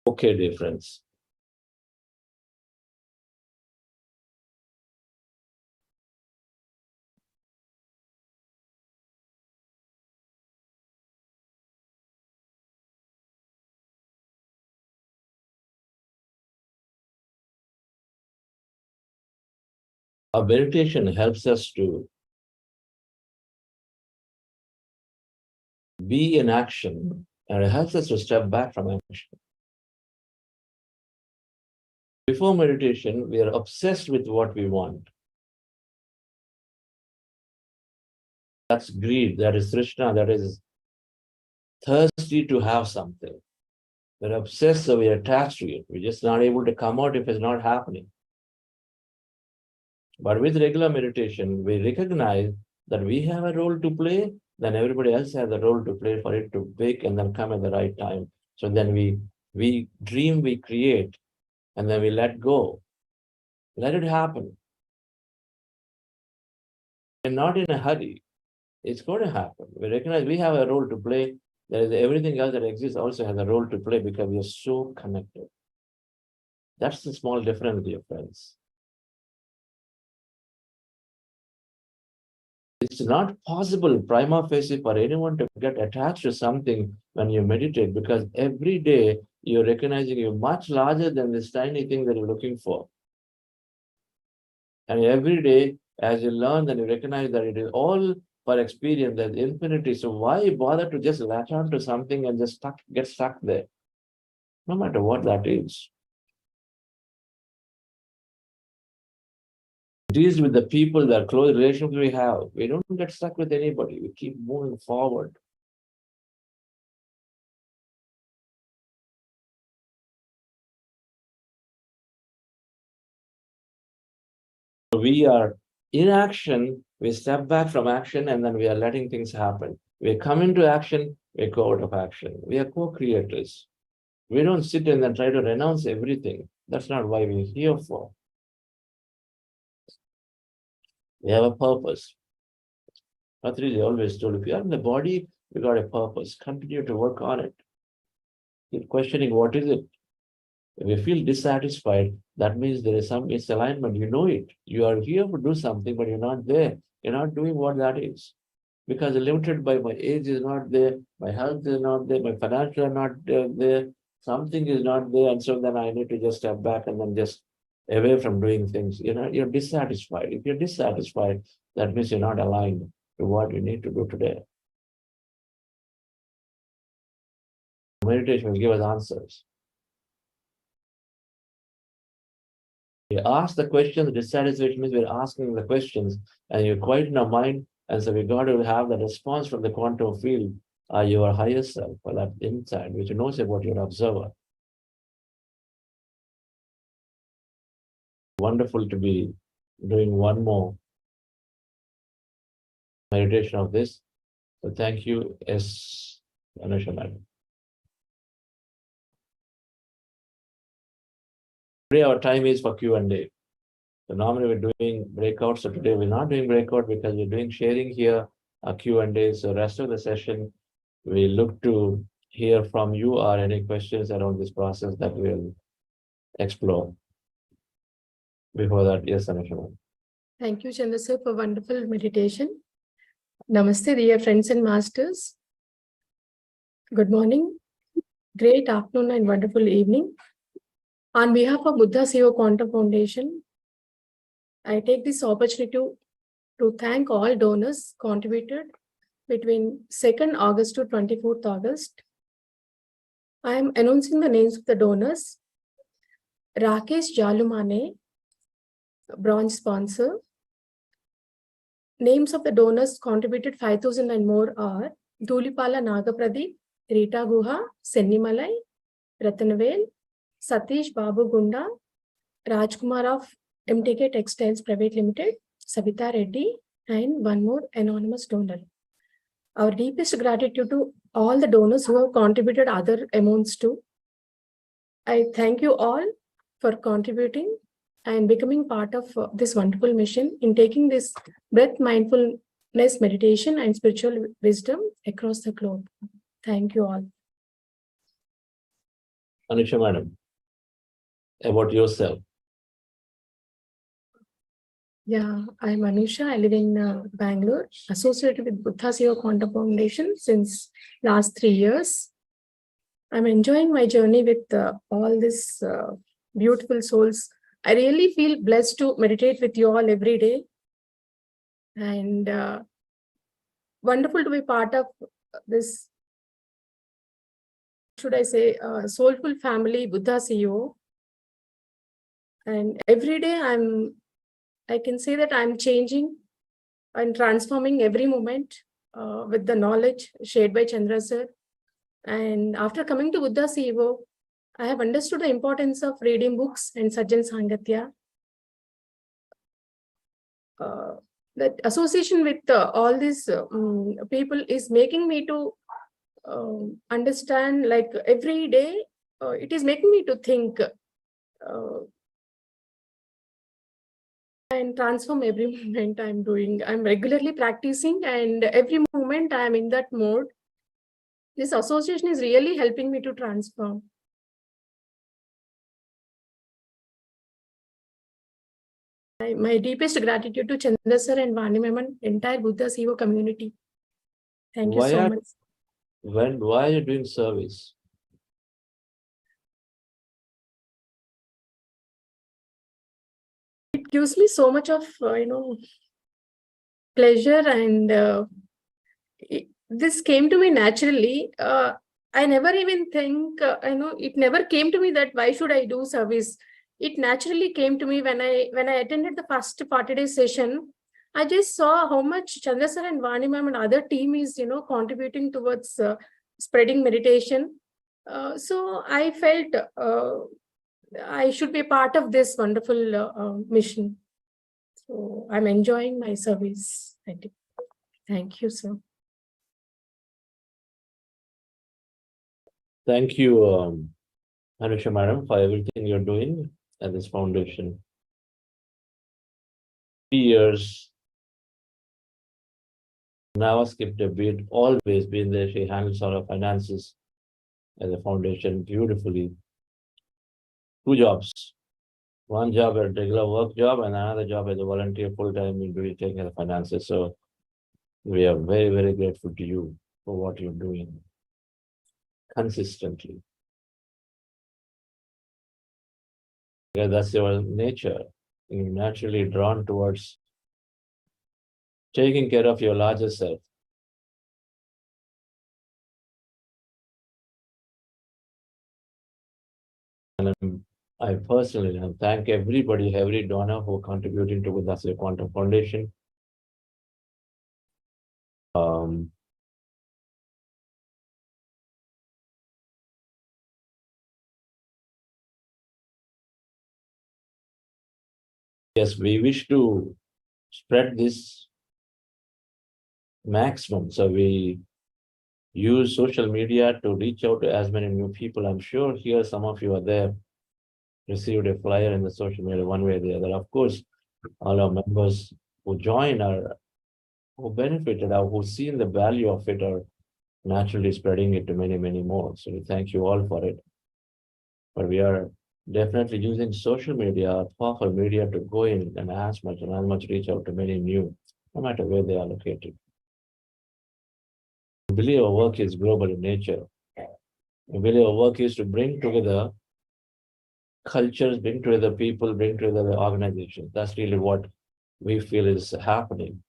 Okay, dear friends. Our meditation helps us to be in action, and it helps us to step back from action. Before meditation, we are obsessed with what we want. That's greed, that is Krishna, that is thirsty to have something. We're obsessed, so we're attached to it. We're just not able to come out if it's not happening. But with regular meditation, we recognize that we have a role to play, then everybody else has a role to play for it to pick and then come at the right time. So then we dream, we create, and then we let go. Let it happen. We're not in a hurry. It's going to happen. We recognize we have a role to play. There is everything else that exists also has a role to play because we are so connected. That's the small difference, dear friends. It's not possible, prima facie, for anyone to get attached to something when you meditate, because every day you're recognizing you're much larger than this tiny thing that you're looking for. And every day, as you learn, then you recognize that it is all for experience, there's infinity. So why bother to just latch on to something and just get stuck there? No matter what that is. It is with the people, that close relationships we have. We don't get stuck with anybody. We keep moving forward. We are in action, we step back from action, and then we are letting things happen. We come into action, we go out of action. We are co-creators. We don't sit and then try to renounce everything. That's not why we're here for. We have a purpose. Patriji always told, if you are in the body, you got a purpose. Continue to work on it. Keep questioning, what is it? If you feel dissatisfied, that means there is some misalignment. You know it. You are here to do something, but you're not there. You're not doing what that is. Because limited by my age is not there, my health is not there, my financial are not there, something is not there, and so then I need to just step back and then just away from doing things. You're dissatisfied. If you're dissatisfied, that means you're not aligned to what you need to do today. Meditation will give us answers. We ask the questions, dissatisfaction means we're asking the questions, and you're quiet in our mind, and so we got to have the response from the quantum field, your higher self, or that inside, which knows about your observer. Wonderful to be doing one more meditation of this. So thank you, S. Anusha Madam. Today our time is for Q&A. So normally we're doing breakouts. So today we're not doing breakout because we're doing sharing here, Q&A. So rest of the session, We look to hear from you or any questions around this process that we'll explore. Before that, yes, Anusha. Thank you, Chandra sir, for wonderful meditation. Namaste, dear friends and masters. Good morning, great afternoon, and wonderful evening. On behalf of Buddha CEO Quantum Foundation, I take this opportunity to thank all donors contributed between 2nd August to 24th August. I am announcing the names of the donors. Rakesh Jalumane, bronze sponsor. Names of the donors contributed 5,000 and more are Dhulipala Nagapradeep, Rita Guha, Sennimalai, Ratanavel, Satish Babu Gunda, Rajkumar of MTK Textiles Private Limited, Savita Reddy, and one more anonymous donor. Our deepest gratitude to all the donors who have contributed other amounts too. I thank you all for contributing and becoming part of this wonderful mission in taking this breath mindfulness meditation and spiritual wisdom across the globe. Thank you all. Anusha madam, about yourself. Yeah, I'm Anusha. I live in Bangalore, associated with Buddha CEO Quantum Foundation since last 3 years. I'm enjoying my journey with all these beautiful souls. I really feel blessed to meditate with you all every day. And wonderful to be part of this, should I say, soulful family, Buddha CEO. And every day I can say that I'm changing and transforming every moment with the knowledge shared by Chandra sir. And after coming to Buddha CEO, I have understood the importance of reading books and Sajjan Sangatya. That association with all these people is making me to understand, like every day, it is making me to think and transform every moment I'm doing. I'm regularly practicing, and every moment I'm in that mode. This association is really helping me to transform. My deepest gratitude to Chandra sir and Vani ma'am and entire Buddha CEO community. Thank you so much. Why are you doing service? It gives me so much of pleasure, and this came to me naturally. I never even think it never came to me that why should I do service. It naturally came to me when I attended the first 40-day session. I just saw how much Chandra sir and Vani ma'am and other team is contributing towards spreading meditation. So I felt I should be a part of this wonderful mission. So I'm enjoying my service. Thank you, sir. Thank you, Anusha madam, for everything you're doing at this foundation. 3 years. Never skipped a beat, always been there. She handles all our finances as a foundation beautifully. 2 jobs. One job at regular work job and another job as a volunteer full-time in doing taking care of finances. So we are very, very grateful to you for what you're doing consistently. Yeah, that's your nature. You're naturally drawn towards taking care of your larger self. And I personally thank everybody, every donor who contributing to Buddha Quantum Foundation. Yes, we wish to spread this maximum. So we use social media to reach out to as many new people. I'm sure here some of you are there, received a flyer in the social media one way or the other. Of course, all our members who join are, who benefited or who seen the value of it, or naturally spreading it to many, many more. So we thank you all for it. But we are definitely using social media, powerful media, to go in and as much reach out to many new, no matter where they are located. I believe our work is global in nature. I believe our work is to bring together cultures, bring together people, bring together the organizations. That's really what we feel is happening.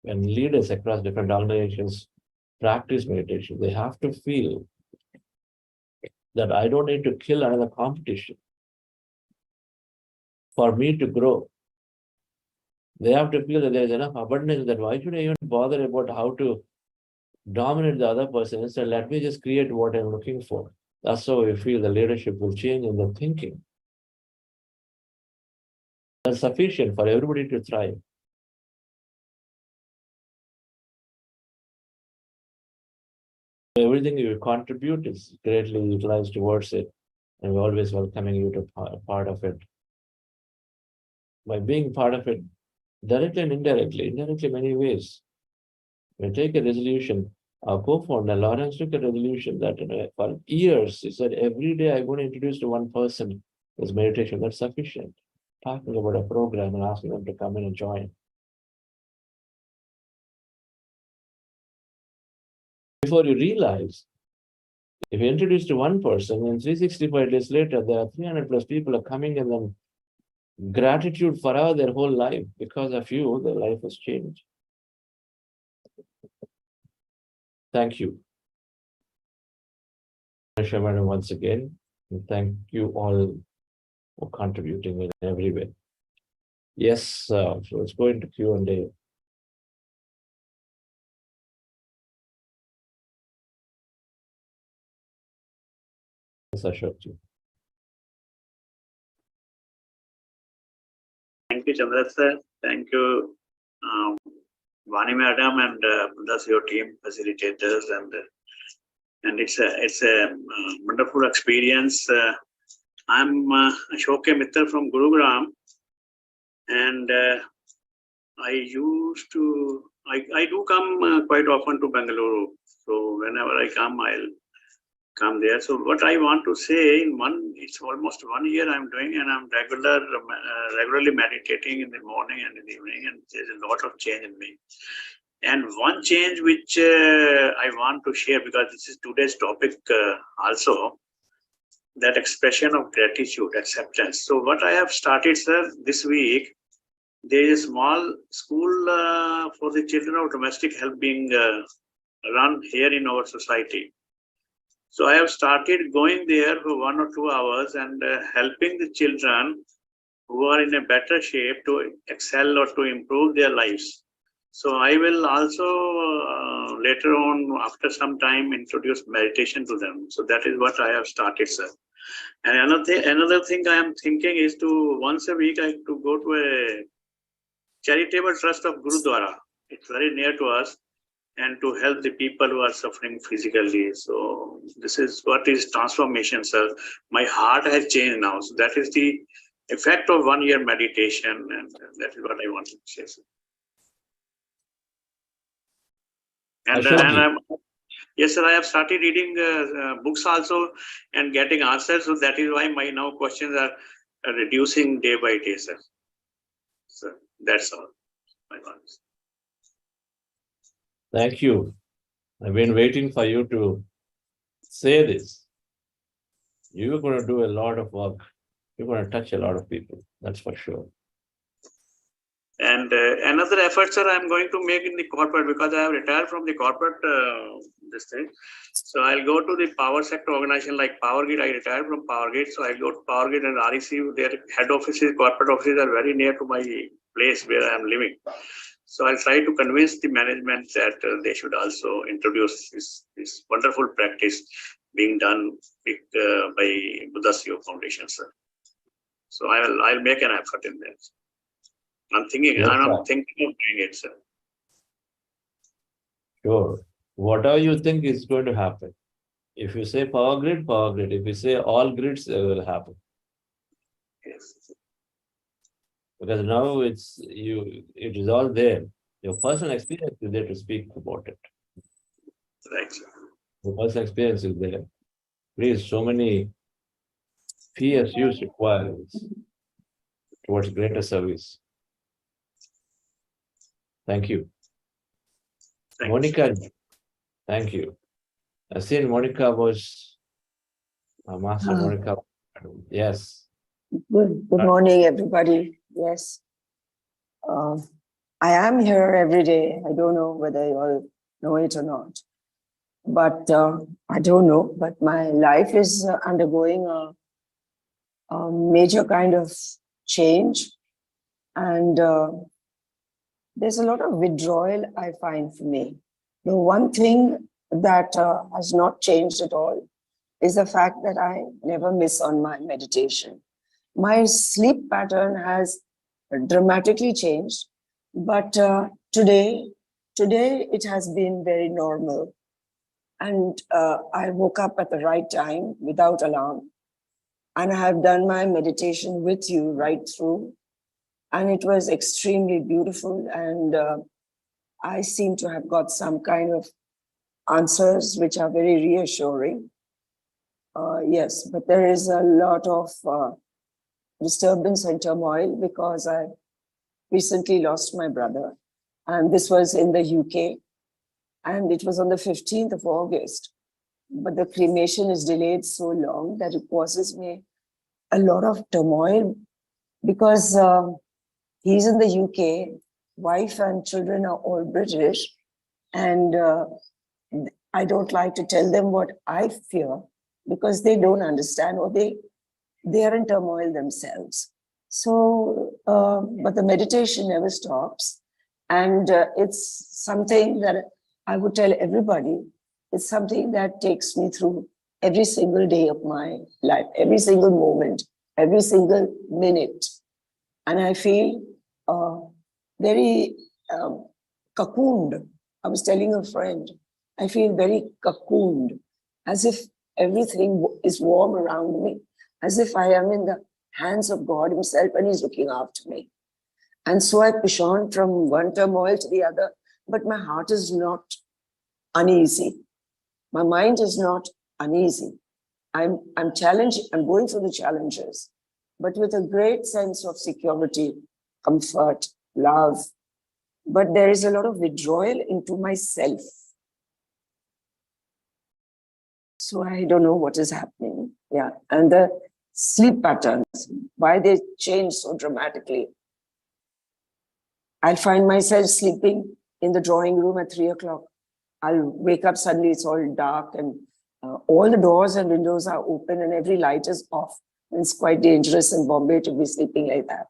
When leaders across different organizations practice meditation, they have to feel that I don't need to kill another competition for me to grow. They have to feel that there is enough abundance, that why should I even bother about how to dominate the other person? Instead, let me just create what I'm looking for. That's how we feel the leadership will change in the thinking. That's sufficient for everybody to thrive. Everything you contribute is greatly utilized towards it, and we're always welcoming you to part of it. By being part of it, directly and indirectly many ways. We take a resolution. Our co-founder Lawrence took a resolution that for years he said, every day I'm going to introduce to one person this meditation. That's sufficient. Talking about a program and asking them to come in and join. Before you realize, if you introduce to one person, and 365 days later, there are 300 plus people are coming, and then gratitude forever their whole life. Because of you, their life has changed. Thank you. Madam, once again, and thank you all for contributing in every way. Yes, so let's go into Q&A. Yes, Ashok ji. Thank you, Chandra sir. Thank you, Vani madam, and thus your team facilitators, and it's a wonderful experience. I'm Ashok Mittal from Gurugram, and I do come quite often to Bengaluru. So whenever I come, I'll come there. So what I want to say, it's almost 1 year I'm doing, and I'm regularly meditating in the morning and in the evening, and there's a lot of change in me. And one change which I want to share, because this is today's topic also, that expression of gratitude, acceptance. So what I have started, sir, this week, there is a small school for the children of domestic help being run here in our society. So I have started going there for 1 or 2 hours and helping the children who are in a better shape to excel or to improve their lives. So I will also later on, after some time, introduce meditation to them. So that is what I have started, sir. And another thing I am thinking is to once a week I to go to a charitable trust of Gurudwara. It's very near to us, and to help the people who are suffering physically. So this is what is transformation, sir. My heart has changed now. So that is the effect of 1 year meditation, and that is what I want to say, sir. And yes, sir, I have started reading books also and getting answers. So that is why my now questions are reducing day by day, sir. So that's all. Thank you. I've been waiting for you to say this. You're going to do a lot of work. You're going to touch a lot of people. That's for sure. And another effort, sir, I'm going to make in the corporate, because I have retired from the corporate this thing. So I'll go to the power sector organization like Power Grid. I retired from Power Grid. So I'll go to Power Grid and REC. Their head offices, corporate offices are very near to my place where I am living. So I'll try to convince the management that they should also introduce this wonderful practice being done by Buddhasio Foundation, sir. So I'll make an effort in that. I'm thinking of doing it, sir. Sure. Whatever you think is going to happen. If you say power grid, power grid. If you say all grids, it will happen. Yes. Because now it is all there. Your personal experience is there to speak about it. Right, sir. The personal experience is there. Please, so many PSUs required towards greater service. Thank you. Thanks. Monica, thank you. I seen Monica was Master Monica. Yes. Good morning, everybody. Yes. I am here every day. I don't know whether you all know it or not. But I don't know. But my life is undergoing a major kind of change. And there's a lot of withdrawal, I find, for me. The one thing that has not changed at all is the fact that I never miss on my meditation. My sleep pattern has dramatically changed, but today it has been very normal. And I woke up at the right time without alarm. And I have done my meditation with you right through. And it was extremely beautiful. And I seem to have got some kind of answers which are very reassuring. Yes, but there is a lot of disturbance and turmoil because I recently lost my brother. And this was in the UK. And it was on the 15th of August. But the cremation is delayed so long that it causes me a lot of turmoil because he's in the UK, wife and children are all British. And I don't like to tell them what I fear because they don't understand or they are in turmoil themselves. So, but the meditation never stops. And it's something that I would tell everybody, it's something that takes me through every single day of my life, every single moment, every single minute. And I feel very cocooned. I was telling a friend, I feel very cocooned, as if everything is warm around me, as if I am in the hands of God himself and he's looking after me. And so I push on from one turmoil to the other, but my heart is not uneasy. My mind is not uneasy. I'm challenged, I'm going through the challenges, but with a great sense of security, comfort, love. But there is a lot of withdrawal into myself. So I don't know what is happening. Yeah. And the sleep patterns, why they change so dramatically. I'll find myself sleeping in the drawing room at 3 o'clock. I'll wake up suddenly, it's all dark and all the doors and windows are open and every light is off. It's quite dangerous in Bombay to be sleeping like that.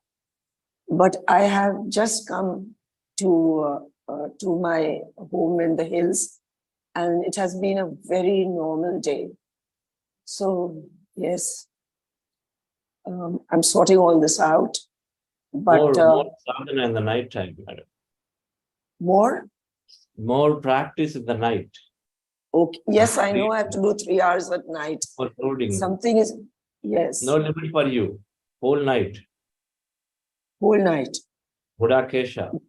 But I have just come to my home in the hills, and it has been a very normal day. So yes, I'm sorting all this out. But more sadhana in the night time, madam. More practice in the night. Okay. Yes, I know I have to do 3 hours at night. For loading. Something is, yes. No limit for you. Whole night. Whole night. Buddha Kesha.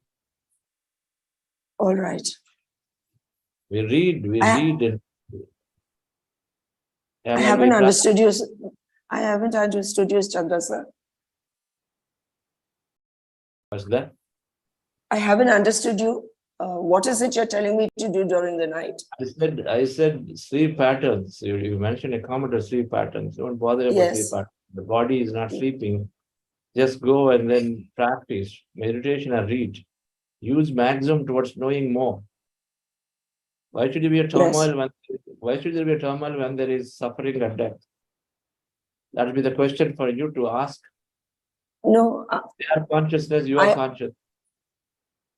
All right. We read it. I haven't understood you. I haven't understood you, Chandra sir. What's that? I haven't understood you. What is it you're telling me to do during the night? I said sleep patterns. You mentioned a comment of sleep patterns. Don't bother about sleep patterns. The body is not sleeping. Just go and then practice meditation and read. Use maximum towards knowing more. Why should there be a turmoil when there is suffering and death? That would be the question for you to ask. No. They are consciousness, you are conscious.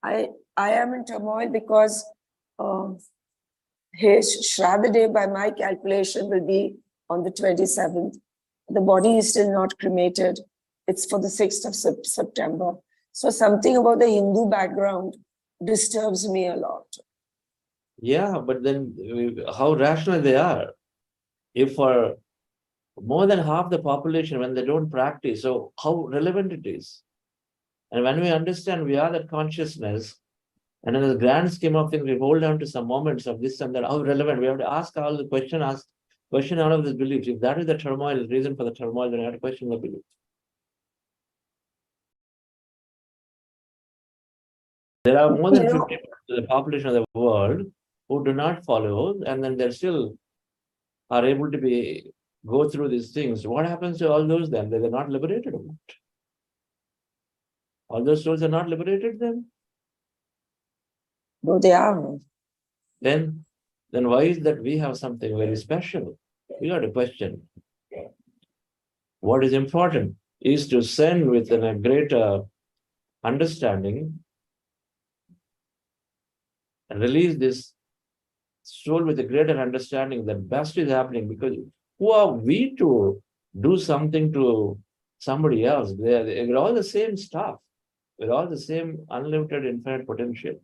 I am in turmoil because his Shraddha day, by my calculation, will be on the 27th. The body is still not cremated. It's for the 6th of September. So something about the Hindu background disturbs me a lot. Yeah, but then how rational they are. If for more than half the population, when they don't practice, so how relevant it is. And when we understand we are that consciousness, And in the grand scheme of things, we hold on to some moments of this and that, how relevant. We have to ask all the question out of this belief. If that is the turmoil, the reason for the turmoil, then we have to question the belief. There are more than 50% of the population of the world who do not follow, and then they're still are able to go through these things. What happens to all those then? They're not liberated or not? All those souls are not liberated then? No, they are. Then why is that we have something very special? We got to question. What is important is to send with a greater understanding and release this soul with a greater understanding that best is happening, because who are we to do something to somebody else? We're all the same stuff. We're all the same unlimited infinite potential.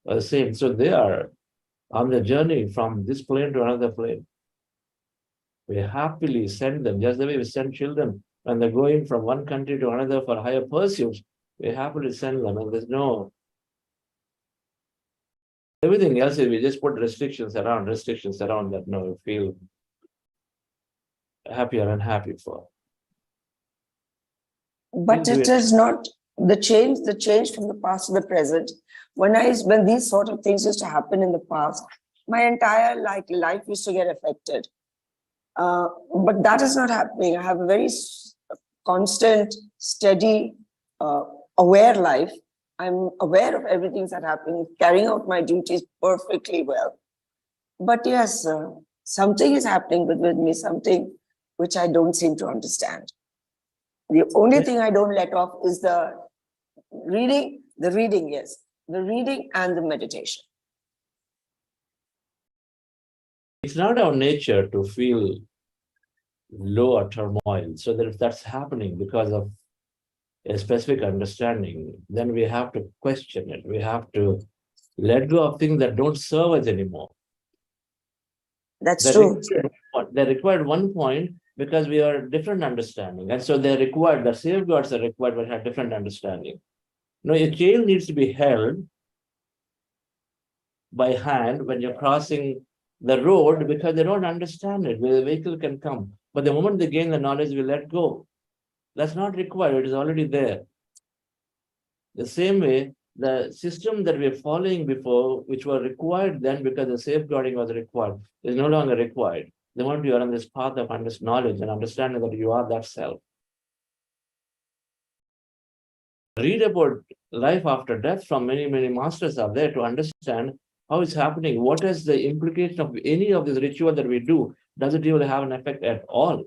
The same. So they are on the journey from this plane to another plane. We happily send them, just the way we send children when they're going from one country to another for higher pursuits. We happily send them, and there's no everything else is we just put restrictions around that we feel happy or unhappy for. But it is not the change from the past to the present. When these sort of things used to happen in the past, my entire life used to get affected. But that is not happening. I have a very constant, steady, aware life. I'm aware of everything that's happening, carrying out my duties perfectly well. But yes, something is happening with me, something which I don't seem to understand. The only thing I don't let off is the reading, yes. The reading and the meditation. It's not our nature to feel low or turmoil. So that if that's happening because of a specific understanding, then we have to question it. We have to let go of things that don't serve us anymore. That's true. They're required at one point because we are different understanding. And so they're required, the safeguards are required when we have different understanding. No, a chain needs to be held by hand when you're crossing the road because they don't understand it, where the vehicle can come. But the moment they gain the knowledge, we let go. That's not required, it is already there. The same way, the system that we're following before, which were required then because the safeguarding was required, is no longer required. The moment you are on this path of knowledge and understanding that you are that self. Read about life after death from many, many masters are there to understand how it's happening. What is the implication of any of this ritual that we do? Does it really have an effect at all?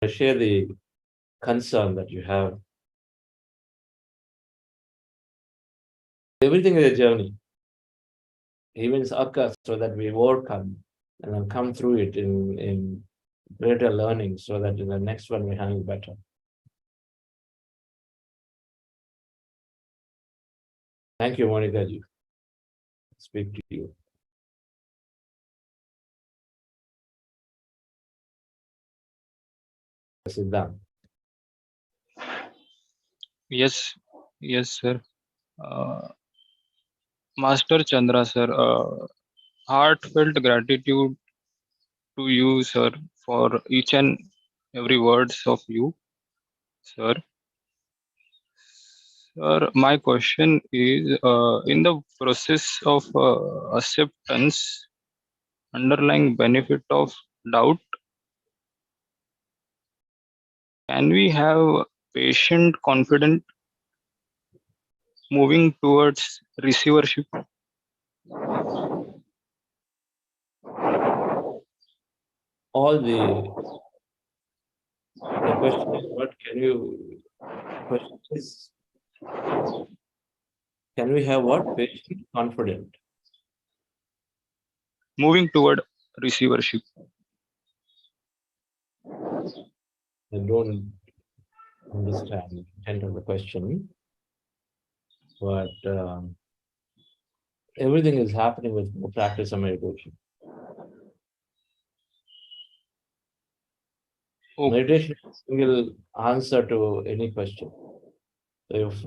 I share the concern that you have. Everything is a journey. Events occur so that we overcome and then come through it in greater learning so that in the next one we handle better. Thank you, Monica ji. Speak to you. Siddhant. Yes, sir. Master Chandra, sir, heartfelt gratitude to you, sir, for each and every words of you, sir. Sir, my question is, in the process of acceptance, underlying benefit of doubt, can we have patient, confident, moving towards receivership? All the question is, what can you, question is, can we have what? Patient, confident. Moving toward receivership. I don't understand the intent of the question, but everything is happening with the practice of meditation. Okay. Meditation will answer to any question. So if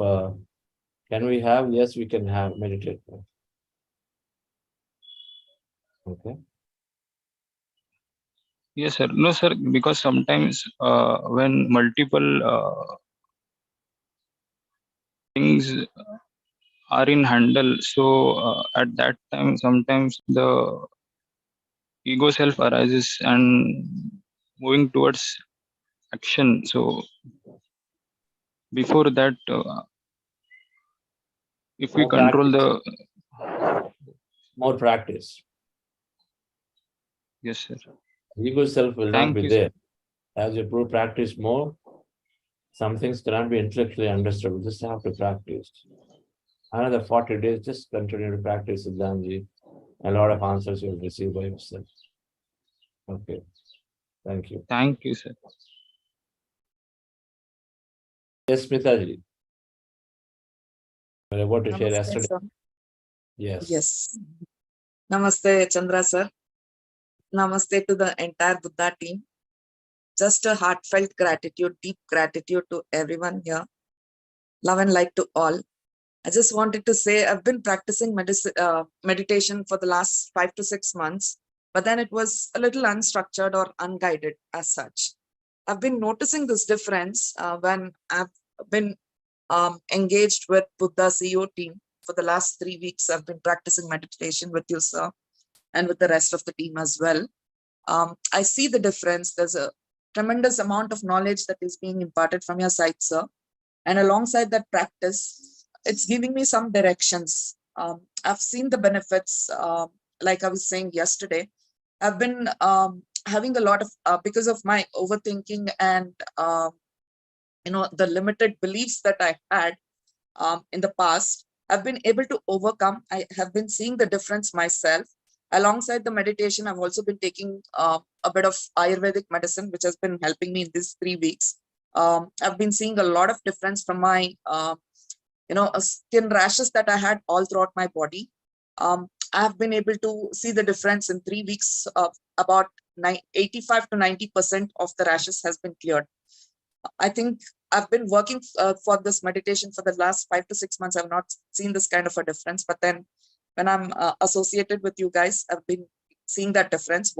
can we have? Yes, we can have meditate. Okay. Yes, sir. No, sir, because sometimes when multiple things are in handle, so at that time, sometimes the ego self arises and moving towards action. So before that, if we More control practice. the, More practice. yes, sir. Ego self will not Thank be you, sir. there. As you practice more, some things cannot be intellectually understood. We just have to practice. Another 40 days, just continue to practice Siddhanji. A lot of answers you'll receive by yourself. Okay. Thank you. Thank you, sir. Yes, Smitaji. We were about to share Namaste, yesterday. sir. Yes. Yes. Namaste, Chandra sir. Namaste to the entire Buddha team. Just a heartfelt gratitude, deep gratitude to everyone here. Love and light to all. I just wanted to say I've been practicing meditation for the last 5 to 6 months, but then it was a little unstructured or unguided as such. I've been noticing this difference when I've been engaged with Buddha CEO team. For the last 3 weeks, I've been practicing meditation with you, sir, and with the rest of the team as well. I see the difference. There's a tremendous amount of knowledge that is being imparted from your side, sir. And alongside that practice, it's giving me some directions. I've seen the benefits, like I was saying yesterday. I've been having a lot of, because of my overthinking and, the limited beliefs that I had in the past, I've been able to overcome. I have been seeing the difference myself. Alongside the meditation, I've also been taking a bit of Ayurvedic medicine, which has been helping me in these 3 weeks. I've been seeing a lot of difference from my, skin rashes that I had all throughout my body. I've been able to see the difference in 3 weeks. About 85 to 90% of the rashes has been cleared. I think I've been working for this meditation for the last 5 to 6 months. I've not seen this kind of a difference, but then when I'm associated with you guys, I've been seeing that difference.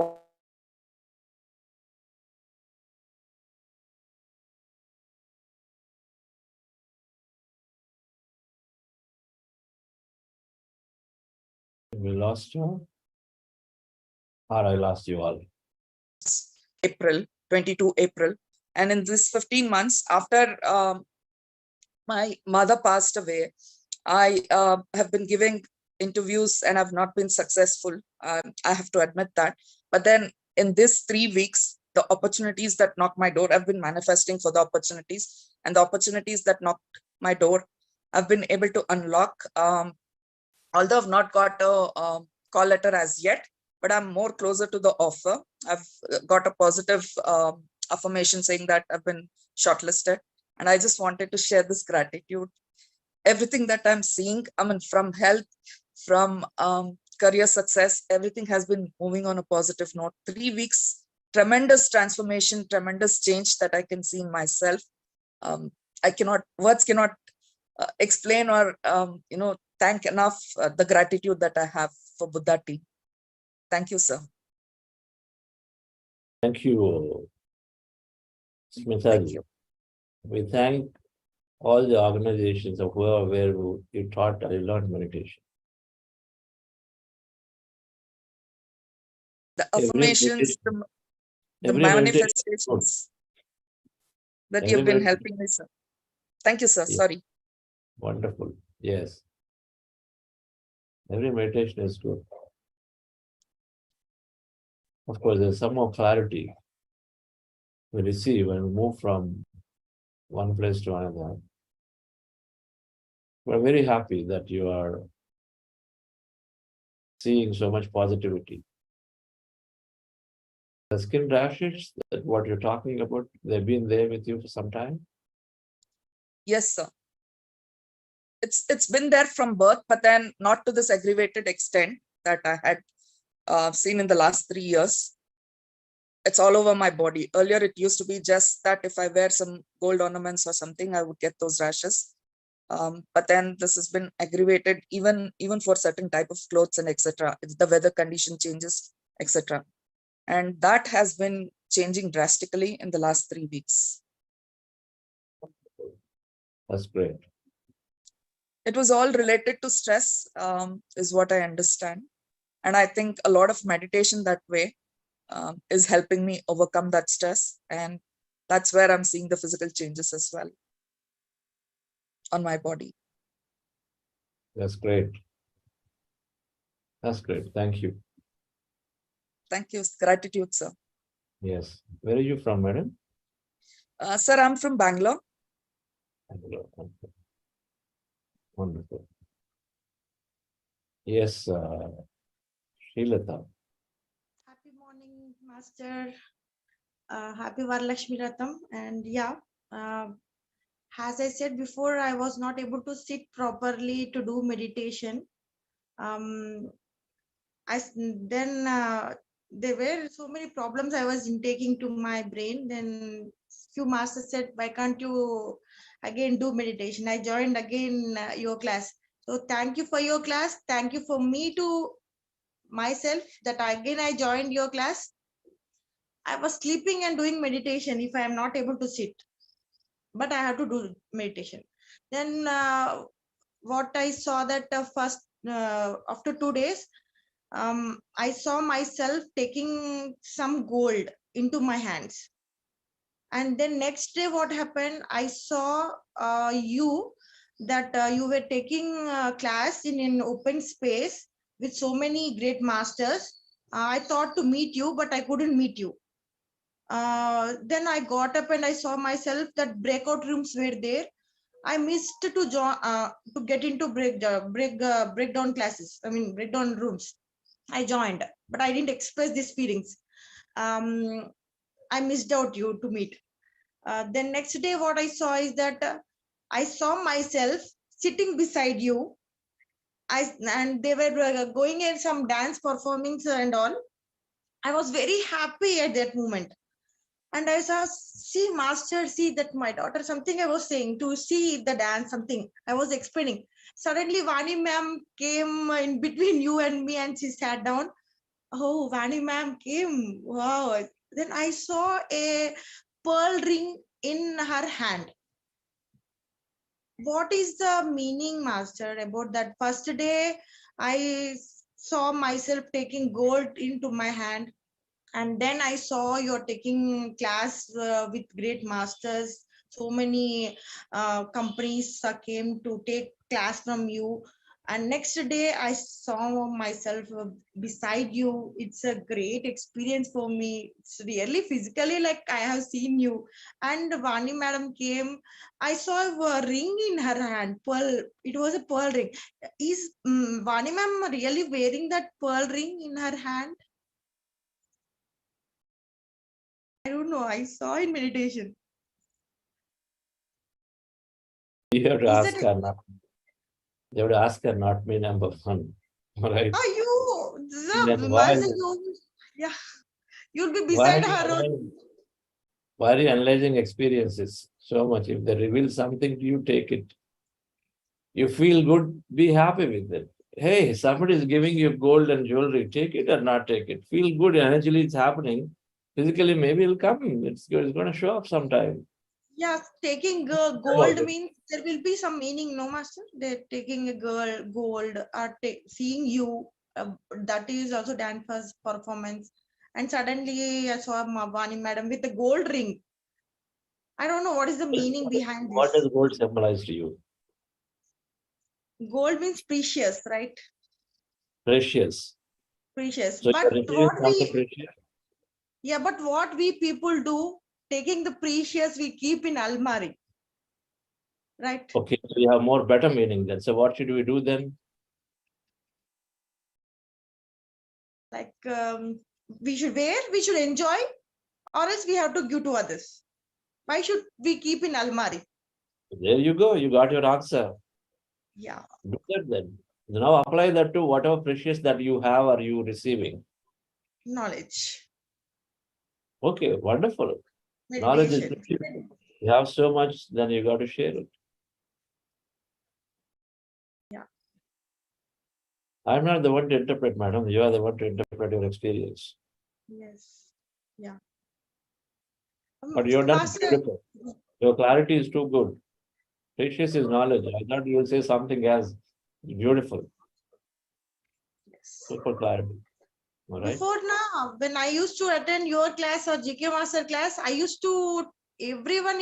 We lost you, or I lost you all. April, 22 April. And in this 15 months, after my mother passed away, I have been giving interviews and I've not been successful. I have to admit that. But then in this 3 weeks, the opportunities that knocked my door, I've been manifesting for the opportunities, and the opportunities that knocked my door, I've been able to unlock. Although I've not got a call letter as yet, but I'm more closer to the offer. I've got a positive affirmation saying that I've been shortlisted. And I just wanted to share this gratitude. Everything that I'm seeing, I mean, from health, from career success, everything has been moving on a positive note. 3 weeks, tremendous transformation, tremendous change that I can see in myself. Words cannot explain or, thank enough the gratitude that I have for Buddha team. Thank you, sir. Thank you, Smitaji. Thank you. We thank all the organizations of where you taught or you learned meditation. The affirmations, the manifestations that you've been helping me, sir. Thank you, sir. Yes. Sorry. Wonderful. Yes. Every meditation is good. Of course, there's some more clarity we receive when we move from one place to another. We're very happy that you are seeing so much positivity. The skin rashes, that what you're talking about, they've been there with you for some time? Yes, sir. It's been there from birth, but then not to this aggravated extent that I had seen in the last 3 years. it's all over my body. Earlier, it used to be just that if I wear some gold ornaments or something, I would get those rashes. But then this has been aggravated even for certain type of clothes and etc. If the weather condition changes, etc. And that has been changing drastically in the last 3 weeks. That's great. It was all related to stress, is what I understand. And I think a lot of meditation that way is helping me overcome that stress. And that's where I'm seeing the physical changes as well on my body. That's great. That's great. Thank you. Thank you. Gratitude, sir. Yes. Where are you from, madam? Sir, I'm from Bangalore. Wonderful. Yes, Srilata. Happy morning, Master. Happy Varalakshmi Ratham. And yeah, as I said before, I was not able to sit properly to do meditation. There were so many problems I was intaking to my brain. Then few masters said, why can't you again do meditation? I joined again your class. So thank you for your class. Thank you for me to myself that again I joined your class. I was sleeping and doing meditation if I am not able to sit, but I have to do meditation. Then what I saw that first after 2 days, I saw myself taking some gold into my hands. And then next day what happened, I saw you that you were taking class in an open space with so many great masters. I thought to meet you, but I couldn't meet you. Then I got up and I saw myself that breakout rooms were there. I missed to join to get into breakdown classes. I mean breakdown rooms. I joined, but I didn't express these feelings. I missed out you to meet. Then next day, what I saw is that I saw myself sitting beside you. And they were going in some dance performance and all. I was very happy at that moment. And I saw, see, master, see that my daughter, something I was saying to see the dance, something I was explaining. Suddenly, Vani ma'am came in between you and me and she sat down. Oh, Vani ma'am came. Wow. Then I saw a pearl ring in her hand. What is the meaning, master, about that? First day, I saw myself taking gold into my hand. And then I saw you're taking class with great masters. So many companies came to take class from you. And next day I saw myself beside you. It's a great experience for me. It's really physically like I have seen you. And Vani madam came. I saw a ring in her hand, pearl. It was a pearl ring. Is Vani ma'am really wearing that pearl ring in her hand? I don't know. I saw in meditation. You have to Is ask that her, not. You have to ask her, not me, number one. All right. oh, you, Then the why? master, yeah, you'll be Why are beside you her. analyzing? Why are you analyzing experiences so much? If they reveal something to you, take it. You feel good, be happy with it. Hey, somebody is giving you gold and jewelry, take it or not take it. Feel good, energy it's happening. Physically, maybe it'll come. It's going to show up sometime. Yeah, taking gold means there will be some meaning, no, master? They're taking a girl, gold, or seeing you. That is also dance performance. And suddenly I saw Vani madam with a gold ring. I don't know what is the meaning behind What this. does gold symbolize to you? Gold means precious, right? Precious. Precious. So But you're receiving something precious? yeah, but what we people do, taking the precious, we keep in almari. Right? Okay, so you have more better meaning then. So what should we do then? Like we should enjoy, or else we have to give to others. Why should we keep in almari? There you go. You got your answer. Yeah. Do that then. Now apply that to whatever precious that you have or you receiving. Knowledge. Okay, wonderful. Knowledge is Meditation. you have so much, then you got to share it. Yeah. I'm not the one to interpret, madam. You are the one to interpret your experience. Yes. Yeah. But you're done Master, beautiful. Your clarity is too good. Precious is knowledge. I thought you will say something else. Beautiful. yes. Super clarity. All right. Before now, when I used to attend your class or GK Master class, I used to everyone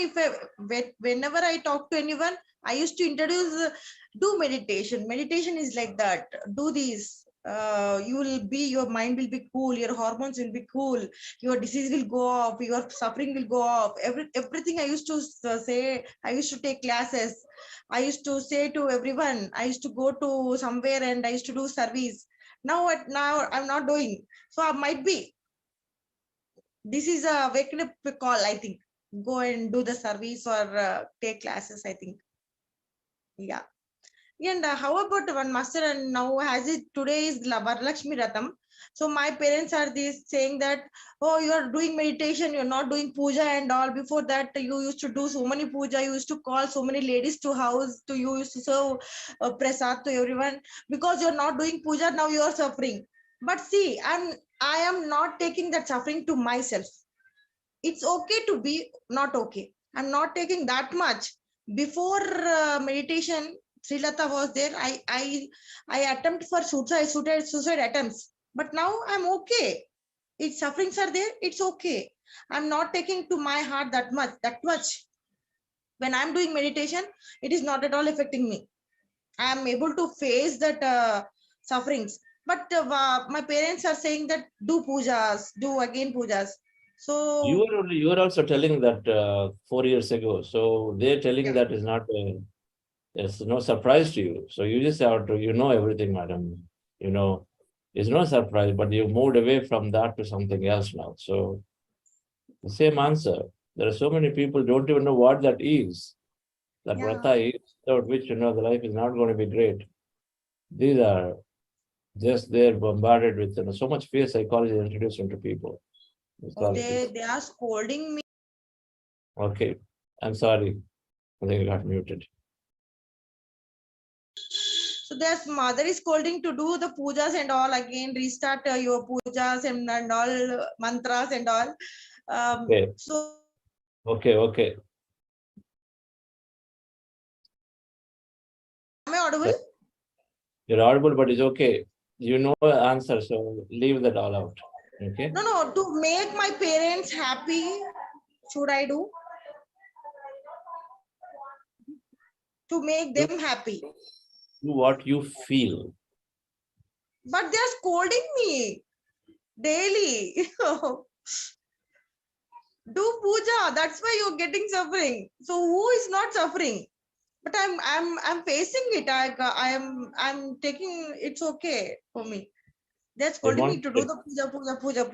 whenever I talk to anyone, I used to introduce do meditation. Meditation is like that. Do this. Your mind will be cool, your hormones will be cool, your disease will go off, your suffering will go off. Everything I used to say, I used to take classes. I used to say to everyone, I used to go to somewhere and I used to do service. Now I'm not doing. So I might be. This is a wake up call, I think. Go and do the service or take classes, I think. Yeah. And how about one master? And now, as it today is Varalakshmi Ratham. So my parents are this saying that, oh, you are doing meditation, you're not doing puja and all. Before that, you used to do so many puja, you used to call so many ladies to house, to you used to serve prasad to everyone. Because you're not doing puja, now you are suffering. But see, I am not taking that suffering to myself. It's okay to be not okay. I'm not taking that much. Before meditation, Srilata was there. I attempt for suicide attempts, but now I'm okay. If sufferings are there, it's okay. I'm not taking to my heart that much. When I'm doing meditation, it is not at all affecting me. I'm able to face that sufferings. But my parents are saying that do pujas, do again pujas. So You were also telling that 4 years ago. So they're telling yeah. that is not it's no surprise to you. So you just have to, you know everything, madam. You know, it's no surprise, but you moved away from that to something else now. So the same answer. There are so many people don't even know what that is. That Yeah. vrata is, without which, the life is not going to be great. These are just they're bombarded with so much fear psychology introduced into people. Oh, they are scolding me. Okay, I'm sorry. I think I got muted. So their mother is scolding to do the pujas and all again, restart your pujas and all mantras and all. Okay. So Okay. am I audible? You're audible, but it's okay. You know the answer, so leave that all out. Okay. No. To make my parents happy, should I do? To make them happy. Do what you feel. But they are scolding me daily. Do puja. That's why you're getting suffering. So who is not suffering? But I'm facing it. I'm taking. It's okay for me. They're scolding me to do the puja.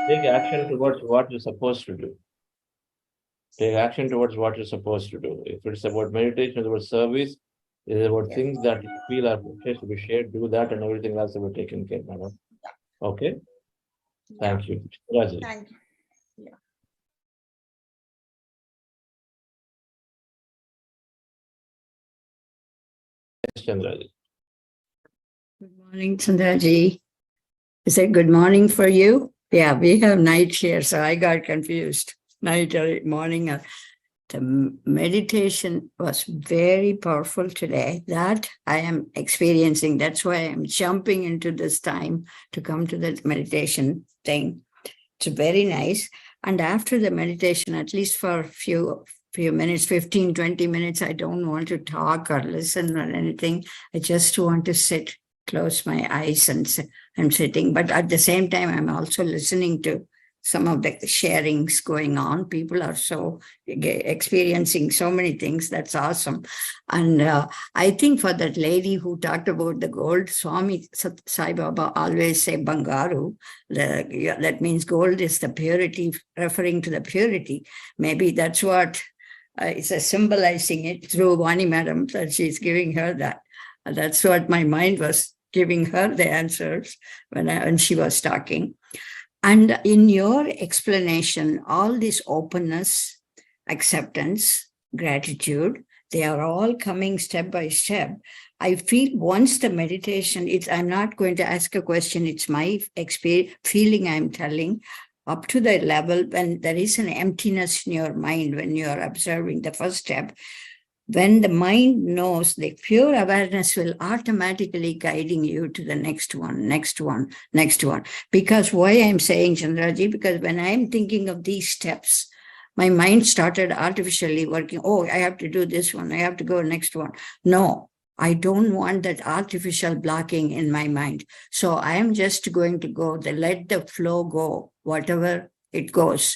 Take action towards what you're supposed to do. Take action towards what you're supposed to do. If it's about meditation, it's about service, it's about things that you feel are precious to be shared, do that, and everything else will be taken care of, madam. Okay? Thank you. Raji. Thank you. Yeah. Yes, Chandraji. Good morning, Chandraji. Is it good morning for you? Yeah, we have night here, so I got confused. Night or morning. The meditation was very powerful today. That I am experiencing. That's why I'm jumping into this time to come to the meditation thing. It's very nice. And after the meditation, at least for a few minutes, 15, 20 minutes, I don't want to talk or listen or anything. I just want to sit, close my eyes and I'm sitting. But at the same time, I'm also listening to some of the sharings going on. People are so experiencing so many things. That's awesome. And I think for that lady who talked about the gold, Swami Sai Baba always say Bangaru. That means gold is the purity, referring to the purity. Maybe that's what it's symbolizing it through Vani Madam, that she's giving her that. That's what my mind was giving her the answers when she was talking. And in your explanation, all this openness, acceptance, gratitude, they are all coming step by step. I feel once the meditation, I'm not going to ask a question, it's my experience, feeling I'm telling, up to the level when there is an emptiness in your mind, when you are observing the first step, when the mind knows, the pure awareness will automatically guiding you to the next one, next one, next one. Because why I'm saying, Chandraji, because when I'm thinking of these steps, my mind started artificially working. Oh, I have to do this one. I have to go next one. No, I don't want that artificial blocking in my mind. So I am just going to go, let the flow go, whatever it goes.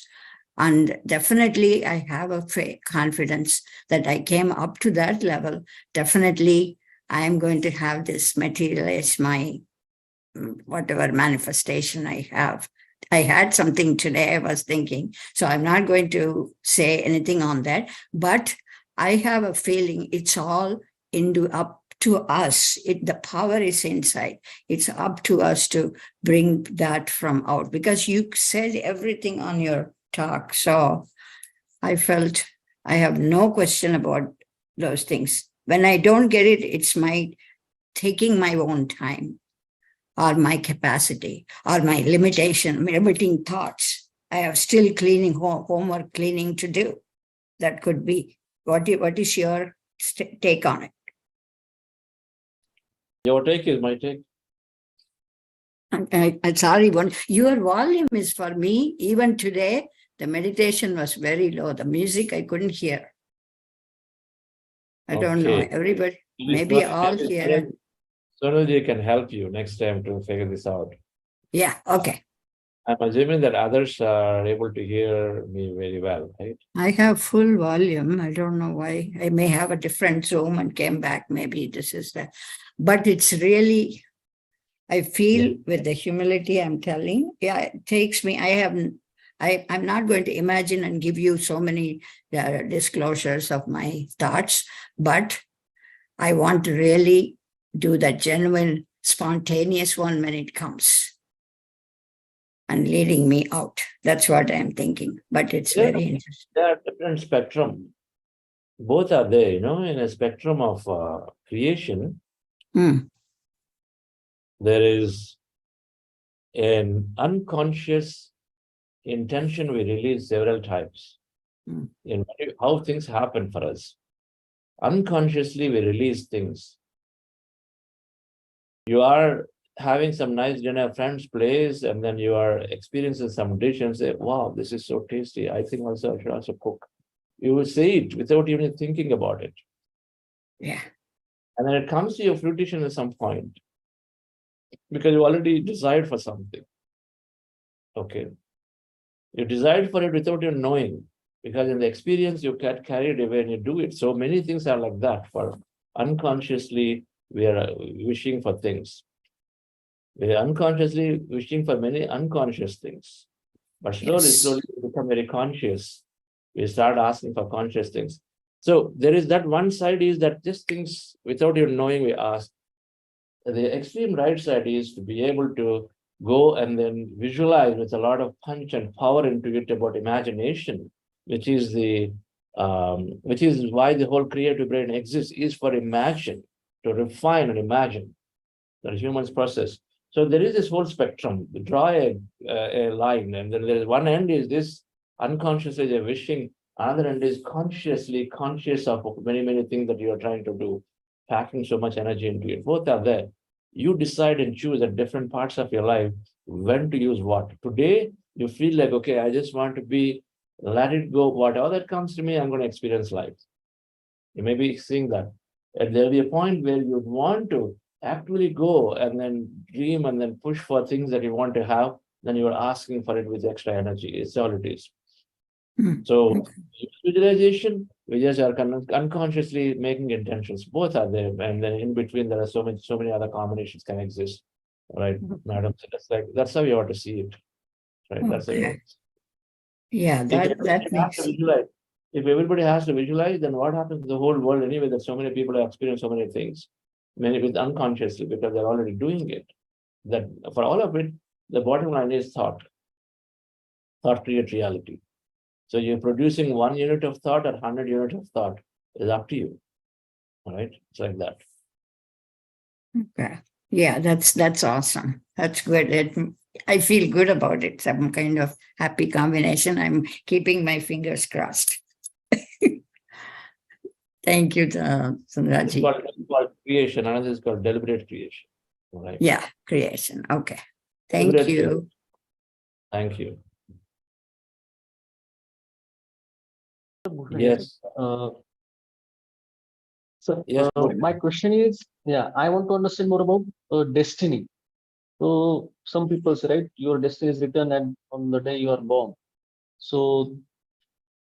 And definitely I have a confidence that I came up to that level. Definitely I am going to have this materialize my whatever manifestation I have. I had something today I was thinking, so I'm not going to say anything on that, but I have a feeling it's all up to us. The power is inside. It's up to us to bring that from out, because you said everything on your talk. So I felt I have no question about those things. When I don't get it, it's my taking my own time or my capacity or my limiting thoughts. I have still cleaning, homework cleaning to do. That could be. What is your take on it? Your take is my take. I'm sorry, your volume is for me. Even today, the meditation was very low. The music I couldn't hear. I don't know. Everybody, maybe all here. Sonaji can help you next time to figure this out. Yeah, okay. I'm assuming that others are able to hear me very well, right? I have full volume. I don't know why. I may have a different Zoom and came back. Maybe this is that. But it's really, I feel with the humility I'm telling, it takes me, I'm not going to imagine and give you so many disclosures of my thoughts, but I want to really do that genuine, spontaneous one when it comes and leading me out. That's what I'm thinking, but it's very interesting. There are different spectrum. Both are there, in a spectrum of creation. There is an unconscious intention we release several times in how things happen for us. Unconsciously, we release things. You are having some nice dinner at a friend's place, and then you are experiencing some dish and say, wow, this is so tasty. I think also I should also cook. You will say it without even thinking about it. Yeah. And then it comes to your fruition at some point, because you already desired for something. Okay. You decide for it without your knowing, because in the experience you get carried away and you do it. So many things are like that. For unconsciously, we are wishing for things. We are unconsciously wishing for many unconscious things. But slowly we become very conscious. We start asking for conscious things. So there is that one side is that just things without your knowing we ask. The extreme right side is to be able to go and then visualize with a lot of punch and power into it about imagination, which is why the whole creative brain exists, is for imagine, to refine and imagine. That is humans process. So there is this whole spectrum. You draw a line, and then there is one end is this unconsciously they're wishing, another end is consciously conscious of many, many things that you are trying to do, packing so much energy into it. Both are there. You decide and choose at different parts of your life when to use what. Today, you feel like, okay, I just want to let it go. Whatever that comes to me, I'm going to experience life. You may be seeing that. And there'll be a point where you want to actually go and then dream and then push for things that you want to have. Then you are asking for it with extra energy. It's all it is. So visualization, we just are unconsciously making intentions. Both are there, and then in between there are so many other combinations can exist, right, madam? So that's how you have to see it, right? That's how you Yeah, that makes sense. If everybody has to visualize, then what happens to the whole world anyway? That so many people have experienced so many things, many with unconsciously, because they're already doing it. That for all of it, the bottom line is thought. Thought creates reality. So you're producing 1 unit of thought or 100 units of thought. It's up to you. All right? It's like that. Okay. Yeah, that's awesome. That's good. I feel good about it. Some kind of happy combination. I'm keeping my fingers crossed. Thank you, It's Sundarji. called creation. Another is called deliberate creation. All right? Yeah, creation. Okay. Thank Deliberate you. creation. Thank you. Yes. So Yes, my question is, I want to understand more about destiny. So some people say, right, your destiny is written and on the day you are born. So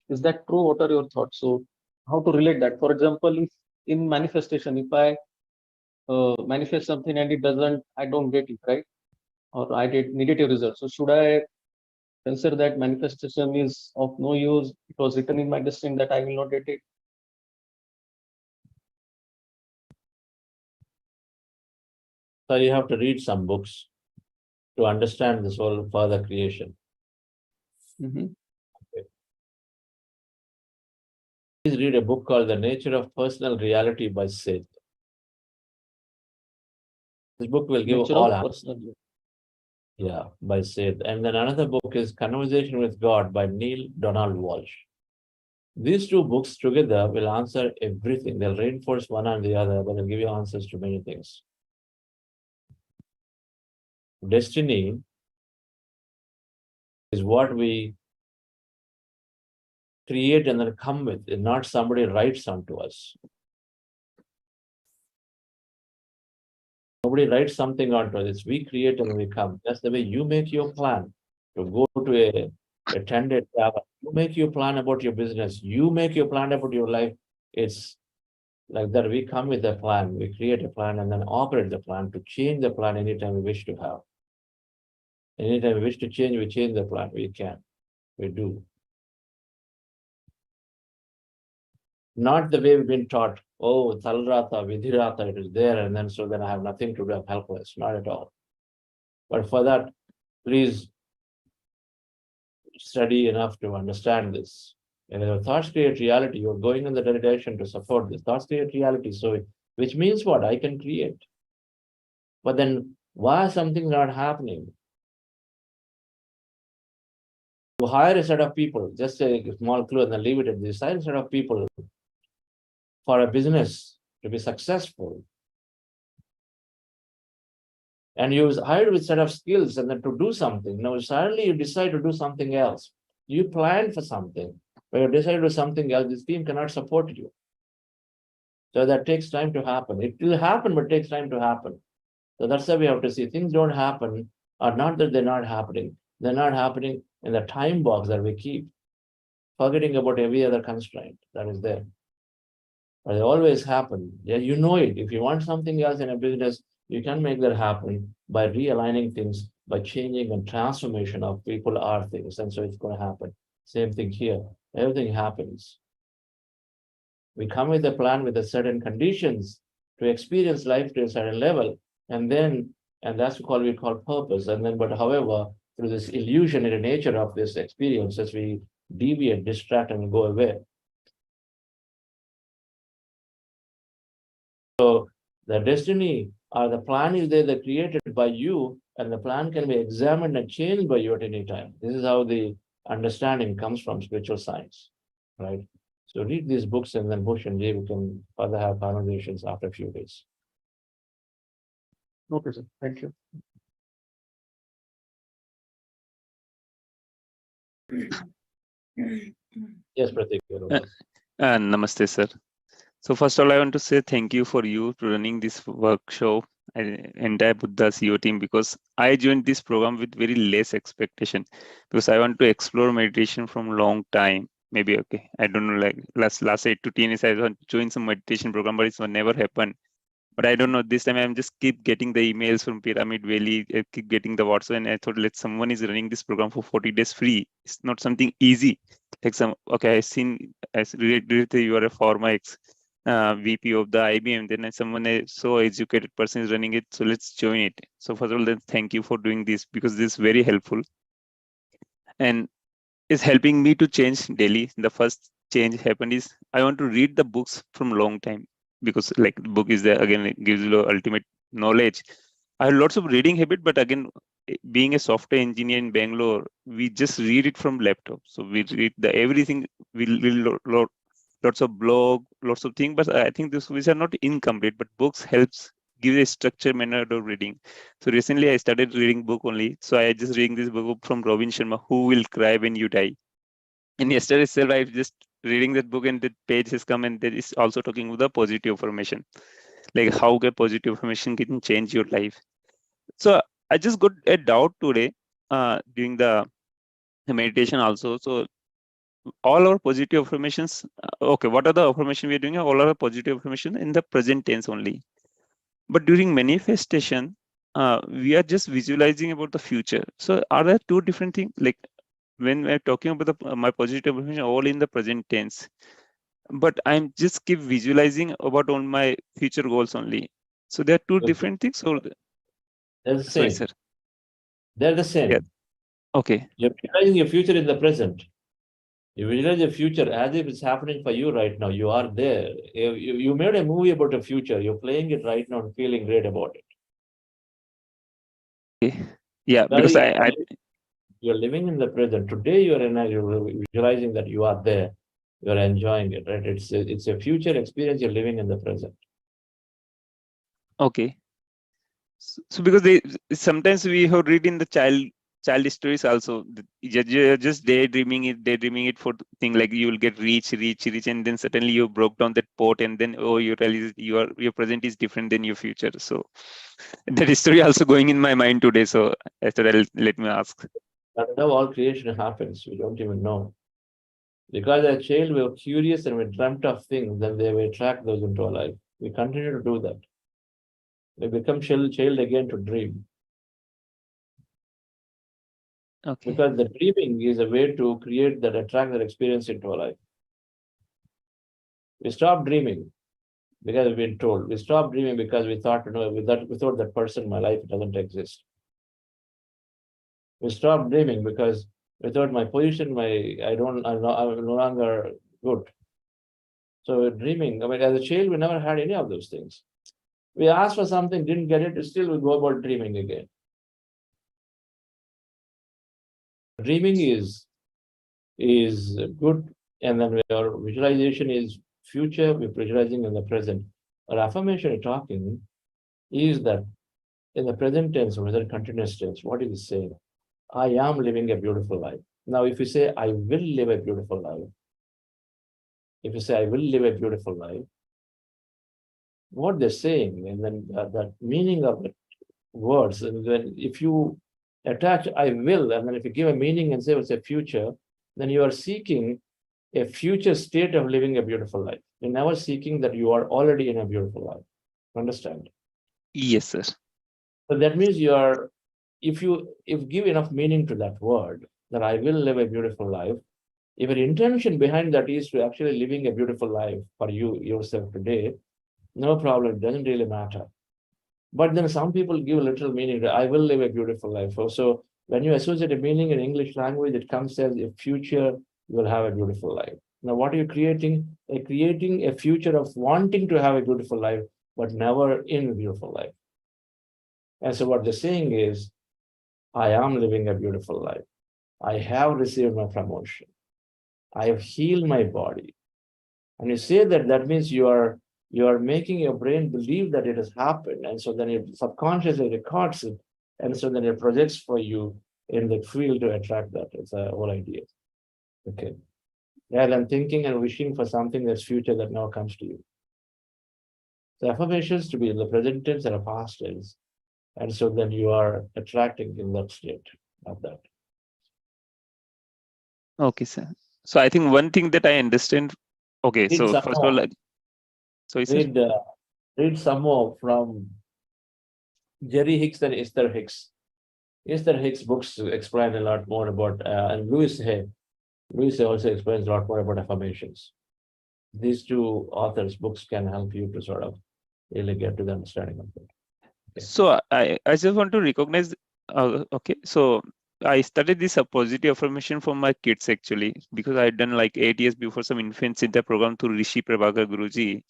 is that true? What are your thoughts? So how to relate that? For example, if in manifestation, if I manifest something and it doesn't, I don't get it, right? Or I get negative results. So should I consider that manifestation is of no use? It was written in my destiny that I will not get it. So you have to read some books to understand this whole further creation. Mm-hmm. Okay. Please read a book called The Nature of Personal Reality by Seth. This book will give Nature all of answers. personal. Yeah, by Seth. And then another book is Conversation with God by Neil Donald Walsh. These two books together will answer everything. They'll reinforce one and the other, but they'll give you answers to many things. Destiny is what we create and then come with. It's not somebody writes onto us. Nobody writes something onto us. It's we create and we come. That's the way you make your plan to go to a 10-day travel. You make your plan about your business. You make your plan about your life. It's like that. We come with a plan. We create a plan and then operate the plan to change the plan anytime we wish to have. Anytime we wish to change, we change the plan. We can. We do. Not the way we've been taught. Oh, Talrata, Vidhirata, it is there, and then so then I have nothing to do. I'm helpless. Not at all. But for that, please study enough to understand this. And if thoughts create reality, you're going in the direction to support this. Thoughts create reality. So, which means what? I can create. But then why is something not happening? You hire a set of people, just a small clue and then leave it at this. Hire a set of people for a business to be successful. And you hired with a set of skills and then to do something. Now suddenly you decide to do something else. You plan for something, but you decide to do something else. This team cannot support you. So that takes time to happen. It will happen, but it takes time to happen. So that's how we have to see. Things don't happen, or not that they're not happening. They're not happening in the time box that we keep, forgetting about every other constraint that is there. But they always happen. Yeah, you know it. If you want something else in a business, you can make that happen by realigning things, by changing and transformation of people or things. And so it's going to happen. Same thing here. Everything happens. We come with a plan with a certain conditions to experience life to a certain level. And that's what we call purpose. And then, but however, through this illusion in the nature of this experience, as we deviate, distract, and go away. So the destiny or the plan is there, created by you, and the plan can be examined and changed by you at any time. This is how the understanding comes from spiritual science, right? So read these books, and then Bush and Jay, we can further have conversations after a few days. Okay, sir. Thank you. Yes, Pratik. Namaste, sir. So first of all, I want to say thank you for you running this workshop and entire Buddha CO team, because I joined this program with very less expectation, because I want to explore meditation from long time. Maybe okay, I don't know, like last 8 to 10 years, I want to join some meditation program, but it's never happened. But I don't know, this time I'm just keep getting the emails from Pyramid Valley, I keep getting the WhatsApp, and I thought, let someone is running this program for 40 days free. It's not something easy. Like okay, I read you are a former VP of the IBM, then someone a so educated person is running it, so let's join it. So first of all, then thank you for doing this, because this is very helpful. And is helping me to change daily. The first change happened is I want to read the books from long time, because like the book is there again, it gives you the ultimate knowledge. I have lots of reading habit, but again, being a software engineer in Bangalore, we just read it from laptop. So we read the everything. Lots of blog, lots of things, but I think these are not incomplete. But books helps give a structure manner of reading. So recently I started reading book only. So I just reading this book from Robin Sharma, Who Will Cry When You Die. And yesterday itself, I just reading that book, and the page has come, and there is also talking about the positive affirmation, like how positive affirmation can change your life. So I just got a doubt today during the meditation also. So all our positive affirmations, okay, what are the affirmation we are doing? All our positive affirmation in the present tense only. But during manifestation, we are just visualizing about the future. So are there two different things? Like when we're talking about my positive affirmation, all in the present tense, but I'm just keep visualizing about all my future goals only. So there are two different things. Or They're the sorry, same. sir. They're the same. Yeah. Okay. You're visualizing your future in the present. You visualize your future as if it's happening for you right now. You are there. You made a movie about the future. You're playing it right now and feeling great about it. Okay. Yeah, because you're living in the present. Today you're visualizing that you are there. You're enjoying it, right? It's a future experience. You're living in the present. okay. So because sometimes we have read in the child stories also, you're just daydreaming it for thing like you will get rich, and then suddenly you broke down that pot, and then you realize your present is different than your future. So that story also going in my mind today. So I thought let me ask. That's how all creation happens. We don't even know. Because as a child, we were curious and we dreamt of things, then they will attract those into our life. We continue to do that. We become child again to dream. Okay. Because the dreaming is a way to create that, attract that experience into our life. We stop dreaming because we've been told. We stop dreaming because we thought, without that person, my life doesn't exist. We stop dreaming because without my position, I'm no longer good. So dreaming, I mean, as a child, we never had any of those things. We asked for something, didn't get it, still we go about dreaming again. Dreaming is good, and then our visualization is future, we're visualizing in the present. Our affirmation we're talking is that in the present tense, or whether continuous tense, what is it saying? I am living a beautiful life. Now, if you say, I will live a beautiful life, if you say, I will live a beautiful life, what they're saying, and then that meaning of the words, and then if you attach I will, and then if you give a meaning and say it's a future, then you are seeking a future state of living a beautiful life. You're never seeking that you are already in a beautiful life. Understand? Yes, sir. So that means if you give enough meaning to that word, that I will live a beautiful life, if your intention behind that is to actually living a beautiful life for you yourself today, no problem, it doesn't really matter. But then some people give a little meaning to I will live a beautiful life. So when you associate a meaning in English language, it comes as a future, you will have a beautiful life. Now, what are you creating? You're creating a future of wanting to have a beautiful life, but never in a beautiful life. And so what they're saying is, I am living a beautiful life. I have received my promotion. I have healed my body. And you say that, that means you are making your brain believe that it has happened. And so then it subconsciously records it. And so then it projects for you in the field to attract that. It's a whole idea. Okay. Rather than thinking and wishing for something that's future that now comes to you. So affirmations to be in the present tense and a past tense. And so then you are attracting in that state of that. Okay, sir. So I think one thing that I understand. Okay, so some first of more. all, sorry, sir. Read some more from Jerry Hicks and Esther Hicks. Esther Hicks' books explain a lot more about, and Louis Hay. Louis Hay also explains a lot more about affirmations. These two authors' books can help you to sort of really get to the understanding of it. Okay. So I just want to recognize. Okay, so I started this positive affirmation for my kids actually, because I had done like 8 years before some infant center program through Rishi Prabhakar Guruji.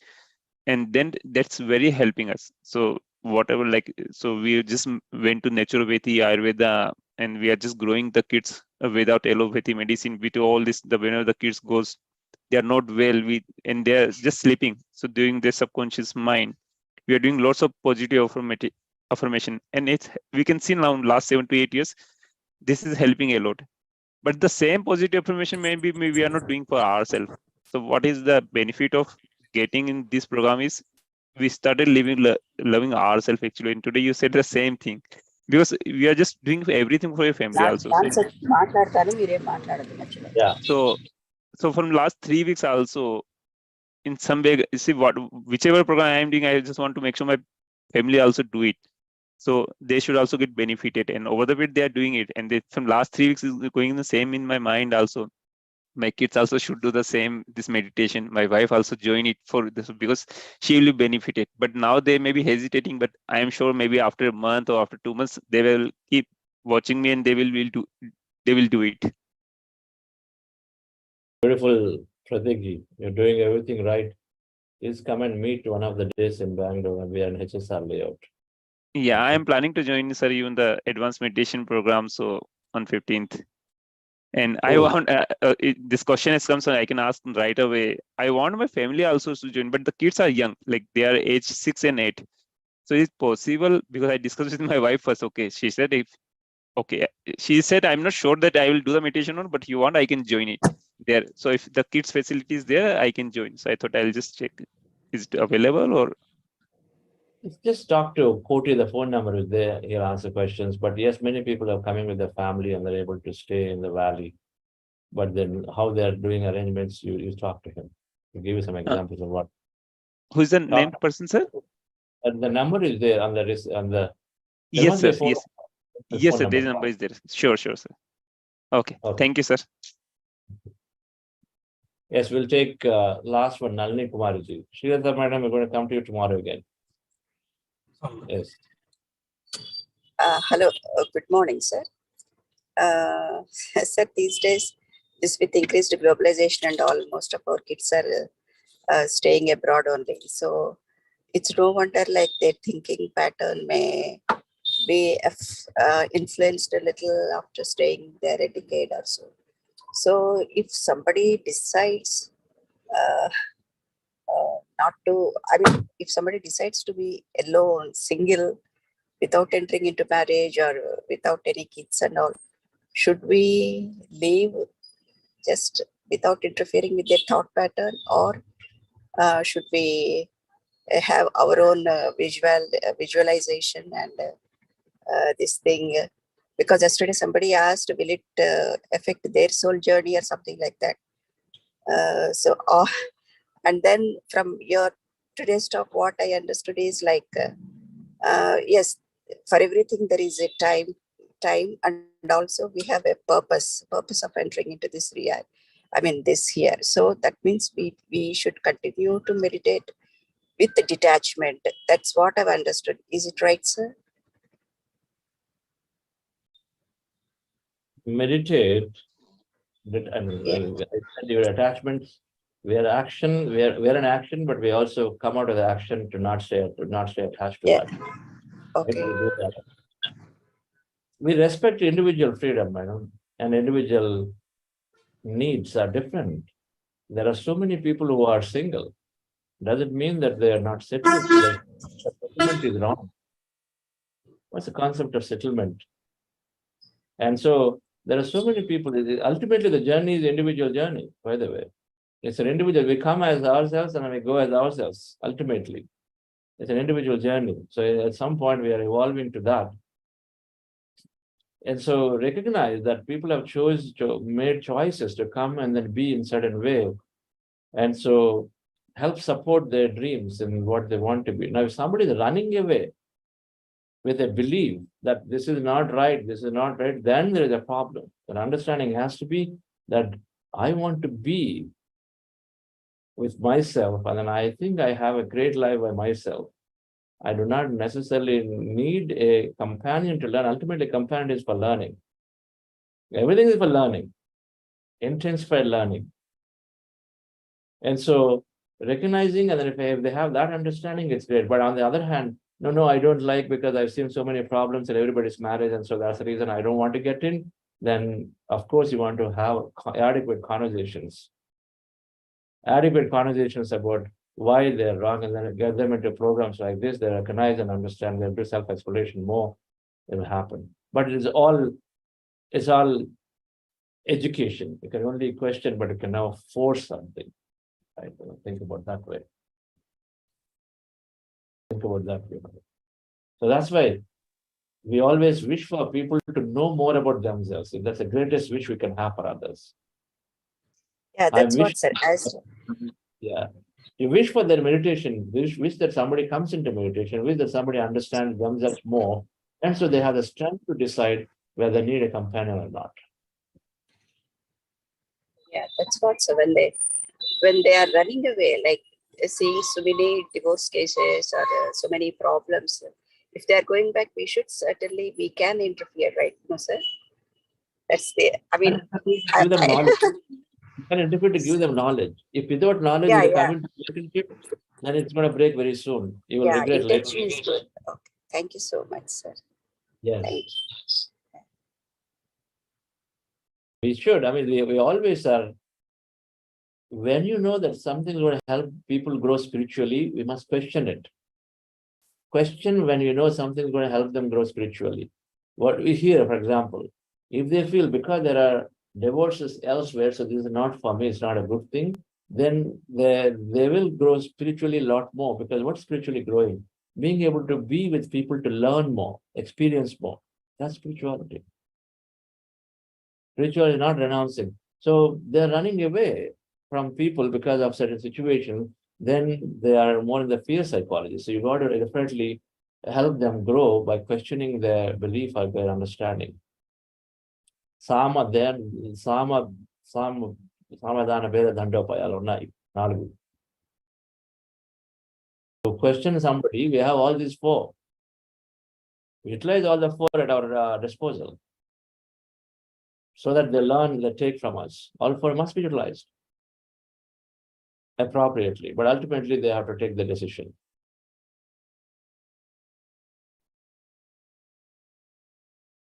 And then that's very helping us. So whatever, like, so we just went to naturopathy, Ayurveda, and we are just growing the kids without allopathy medicine. With all this, whenever the kids goes, they are not well, and they are just sleeping. So during their subconscious mind, we are doing lots of positive affirmation, and we can see now in last 7 to 8 years, this is helping a lot. But the same positive affirmation maybe we are not doing for ourselves. So what is the benefit of getting in this program is we started loving ourselves actually. And today you said the same thing, because we are just doing everything for your family also. Yeah. So from last 3 weeks also, in some way, see whichever program I am doing, I just want to make sure my family also do it. So they should also get benefited, and over the bit they are doing it. And from last 3 weeks is going the same in my mind also. My kids also should do the same, this meditation. My wife also join it for this because she will be benefited. But now they may be hesitating, but I am sure maybe after a month or after 2 months, they will keep watching me and they will do it. Beautiful, Pratik. You're doing everything right. Please come and meet one of the days in Bangalore. We are in HSR layout. Yeah, I am planning to join, sir, even the advanced meditation program. So on 15th. And I want this question has come, so I can ask them right away. I want my family also to join, but the kids are young, like they are age 6 and 8. So it's possible, because I discussed with my wife first. Okay, she said she said I'm not sure that I will do the meditation on, but you want, I can join it there. So if the kids facility is there, I can join. So I thought I'll just check, is it available or? Just talk to Koti, the phone number is there, he'll answer questions. But yes, many people are coming with their family and they're able to stay in the valley. But then how they're doing arrangements, you talk to him. To give you some examples of what. Who's the named person, sir? The number is there on the Yes, sir. phone, Yes. Yes, sir. This number is there. Sure, sir. Okay. Thank you, sir. Yes, we'll take last one, Nalini Kumariji. Sridhar madam, we're going to come to you tomorrow again. Yes. Hello, good morning, sir. Sir, these days, this with increased globalization and all, most of our kids are staying abroad only. So it's no wonder like their thinking pattern may be influenced a little after staying there a decade or so. So if somebody decides if somebody decides to be alone, single, without entering into marriage or without any kids and all, should we leave just without interfering with their thought pattern, or should we have our own visualization and this thing? Because yesterday somebody asked, will it affect their soul journey or something like that? And then from your today's talk, what I understood is like, yes, for everything there is a time, and also we have a purpose of entering into this this year. So that means we should continue to meditate with the detachment. That's what I've understood. Is it right, sir? Meditate, your attachments. We are in action, but we also come out of the action to not stay attached to that. Okay. We do that. We respect individual freedom, madam, and individual needs are different. There are so many people who are single. Does it mean that they are not settled? Settlement is wrong. What's the concept of settlement? And so there are so many people. Ultimately, the journey is individual journey, by the way. It's an individual. We come as ourselves and we go as ourselves, ultimately. It's an individual journey. So at some point, we are evolving to that. And so recognize that people have made choices to come and then be in certain way. And so help support their dreams and what they want to be. Now, if somebody is running away with a belief that this is not right, then there is a problem. An understanding has to be that I want to be with myself, and then I think I have a great life by myself. I do not necessarily need a companion to learn. Ultimately, companion is for learning. Everything is for learning, intensified learning. And so recognizing, and then if they have that understanding, it's great. But on the other hand, no, I don't like because I've seen so many problems in everybody's marriage, and so that's the reason I don't want to get in. Then of course you want to have adequate conversations about why they're wrong, and then get them into programs like this. They recognize and understand, they'll do self-exploration more, it will happen. But it's all education. You can only question, but you can now force something. Right? Think about that way. So that's why we always wish for people to know more about themselves. That's the greatest wish we can have for others. Yeah, that's what, sir. Yeah. You wish for their meditation, wish that somebody comes into meditation, wish that somebody understands themselves more, and so they have the strength to decide whether they need a companion or not. Yeah, that's what. So when they are running away, like seeing so many divorce cases or so many problems, if they are going back, we can interfere, right? No, sir? That's the, I mean, give them knowledge. You can interfere to give them knowledge. If without knowledge you come into relationship, then it's going to break very soon. You will regret later. Intention is good. Okay. Thank you so much, sir. Yes. Thank you. We should. I mean, we always are. When you know that something is going to help people grow spiritually, we must question it. Question when you know something is going to help them grow spiritually. What we hear, for example, if they feel because there are divorces elsewhere, so this is not for me, it's not a good thing, then they will grow spiritually a lot more. Because what's spiritually growing? Being able to be with people to learn more, experience more. That's spirituality. Spirituality is not renouncing. So they're running away from people because of certain situations. Then they are more in the fear psychology. So you got to definitely help them grow by questioning their belief or their understanding. Samadana Veda Dandopayalo Nalugu. To question somebody, we have all these four. We utilize all the four at our disposal, so that they learn, they take from us. All four must be utilized appropriately, but ultimately they have to take the decision.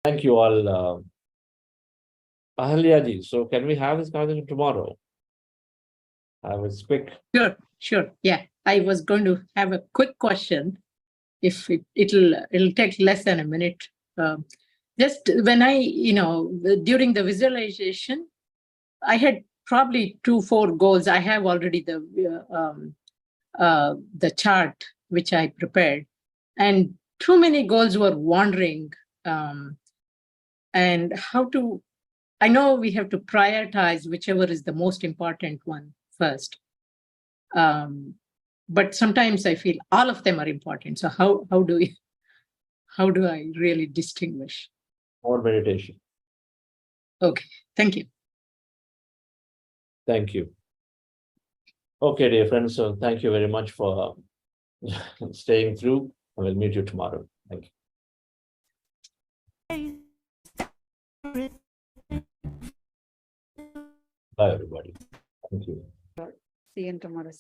Thank you all. Ahalyaji, so can we have this conversation tomorrow? I was quick. Sure. Yeah, I was going to have a quick question. If it'll take less than a minute. Just when during the visualization, I had probably 2-4 goals. I have already the chart which I prepared, and too many goals were wandering. And I know we have to prioritize whichever is the most important one first. But sometimes I feel all of them are important. So how do I really distinguish? More meditation. Okay, thank you. Thank you. Okay, dear friends. So thank you very much for staying through. I will meet you tomorrow. Thank you. Bye, everybody. Thank you. See you tomorrow.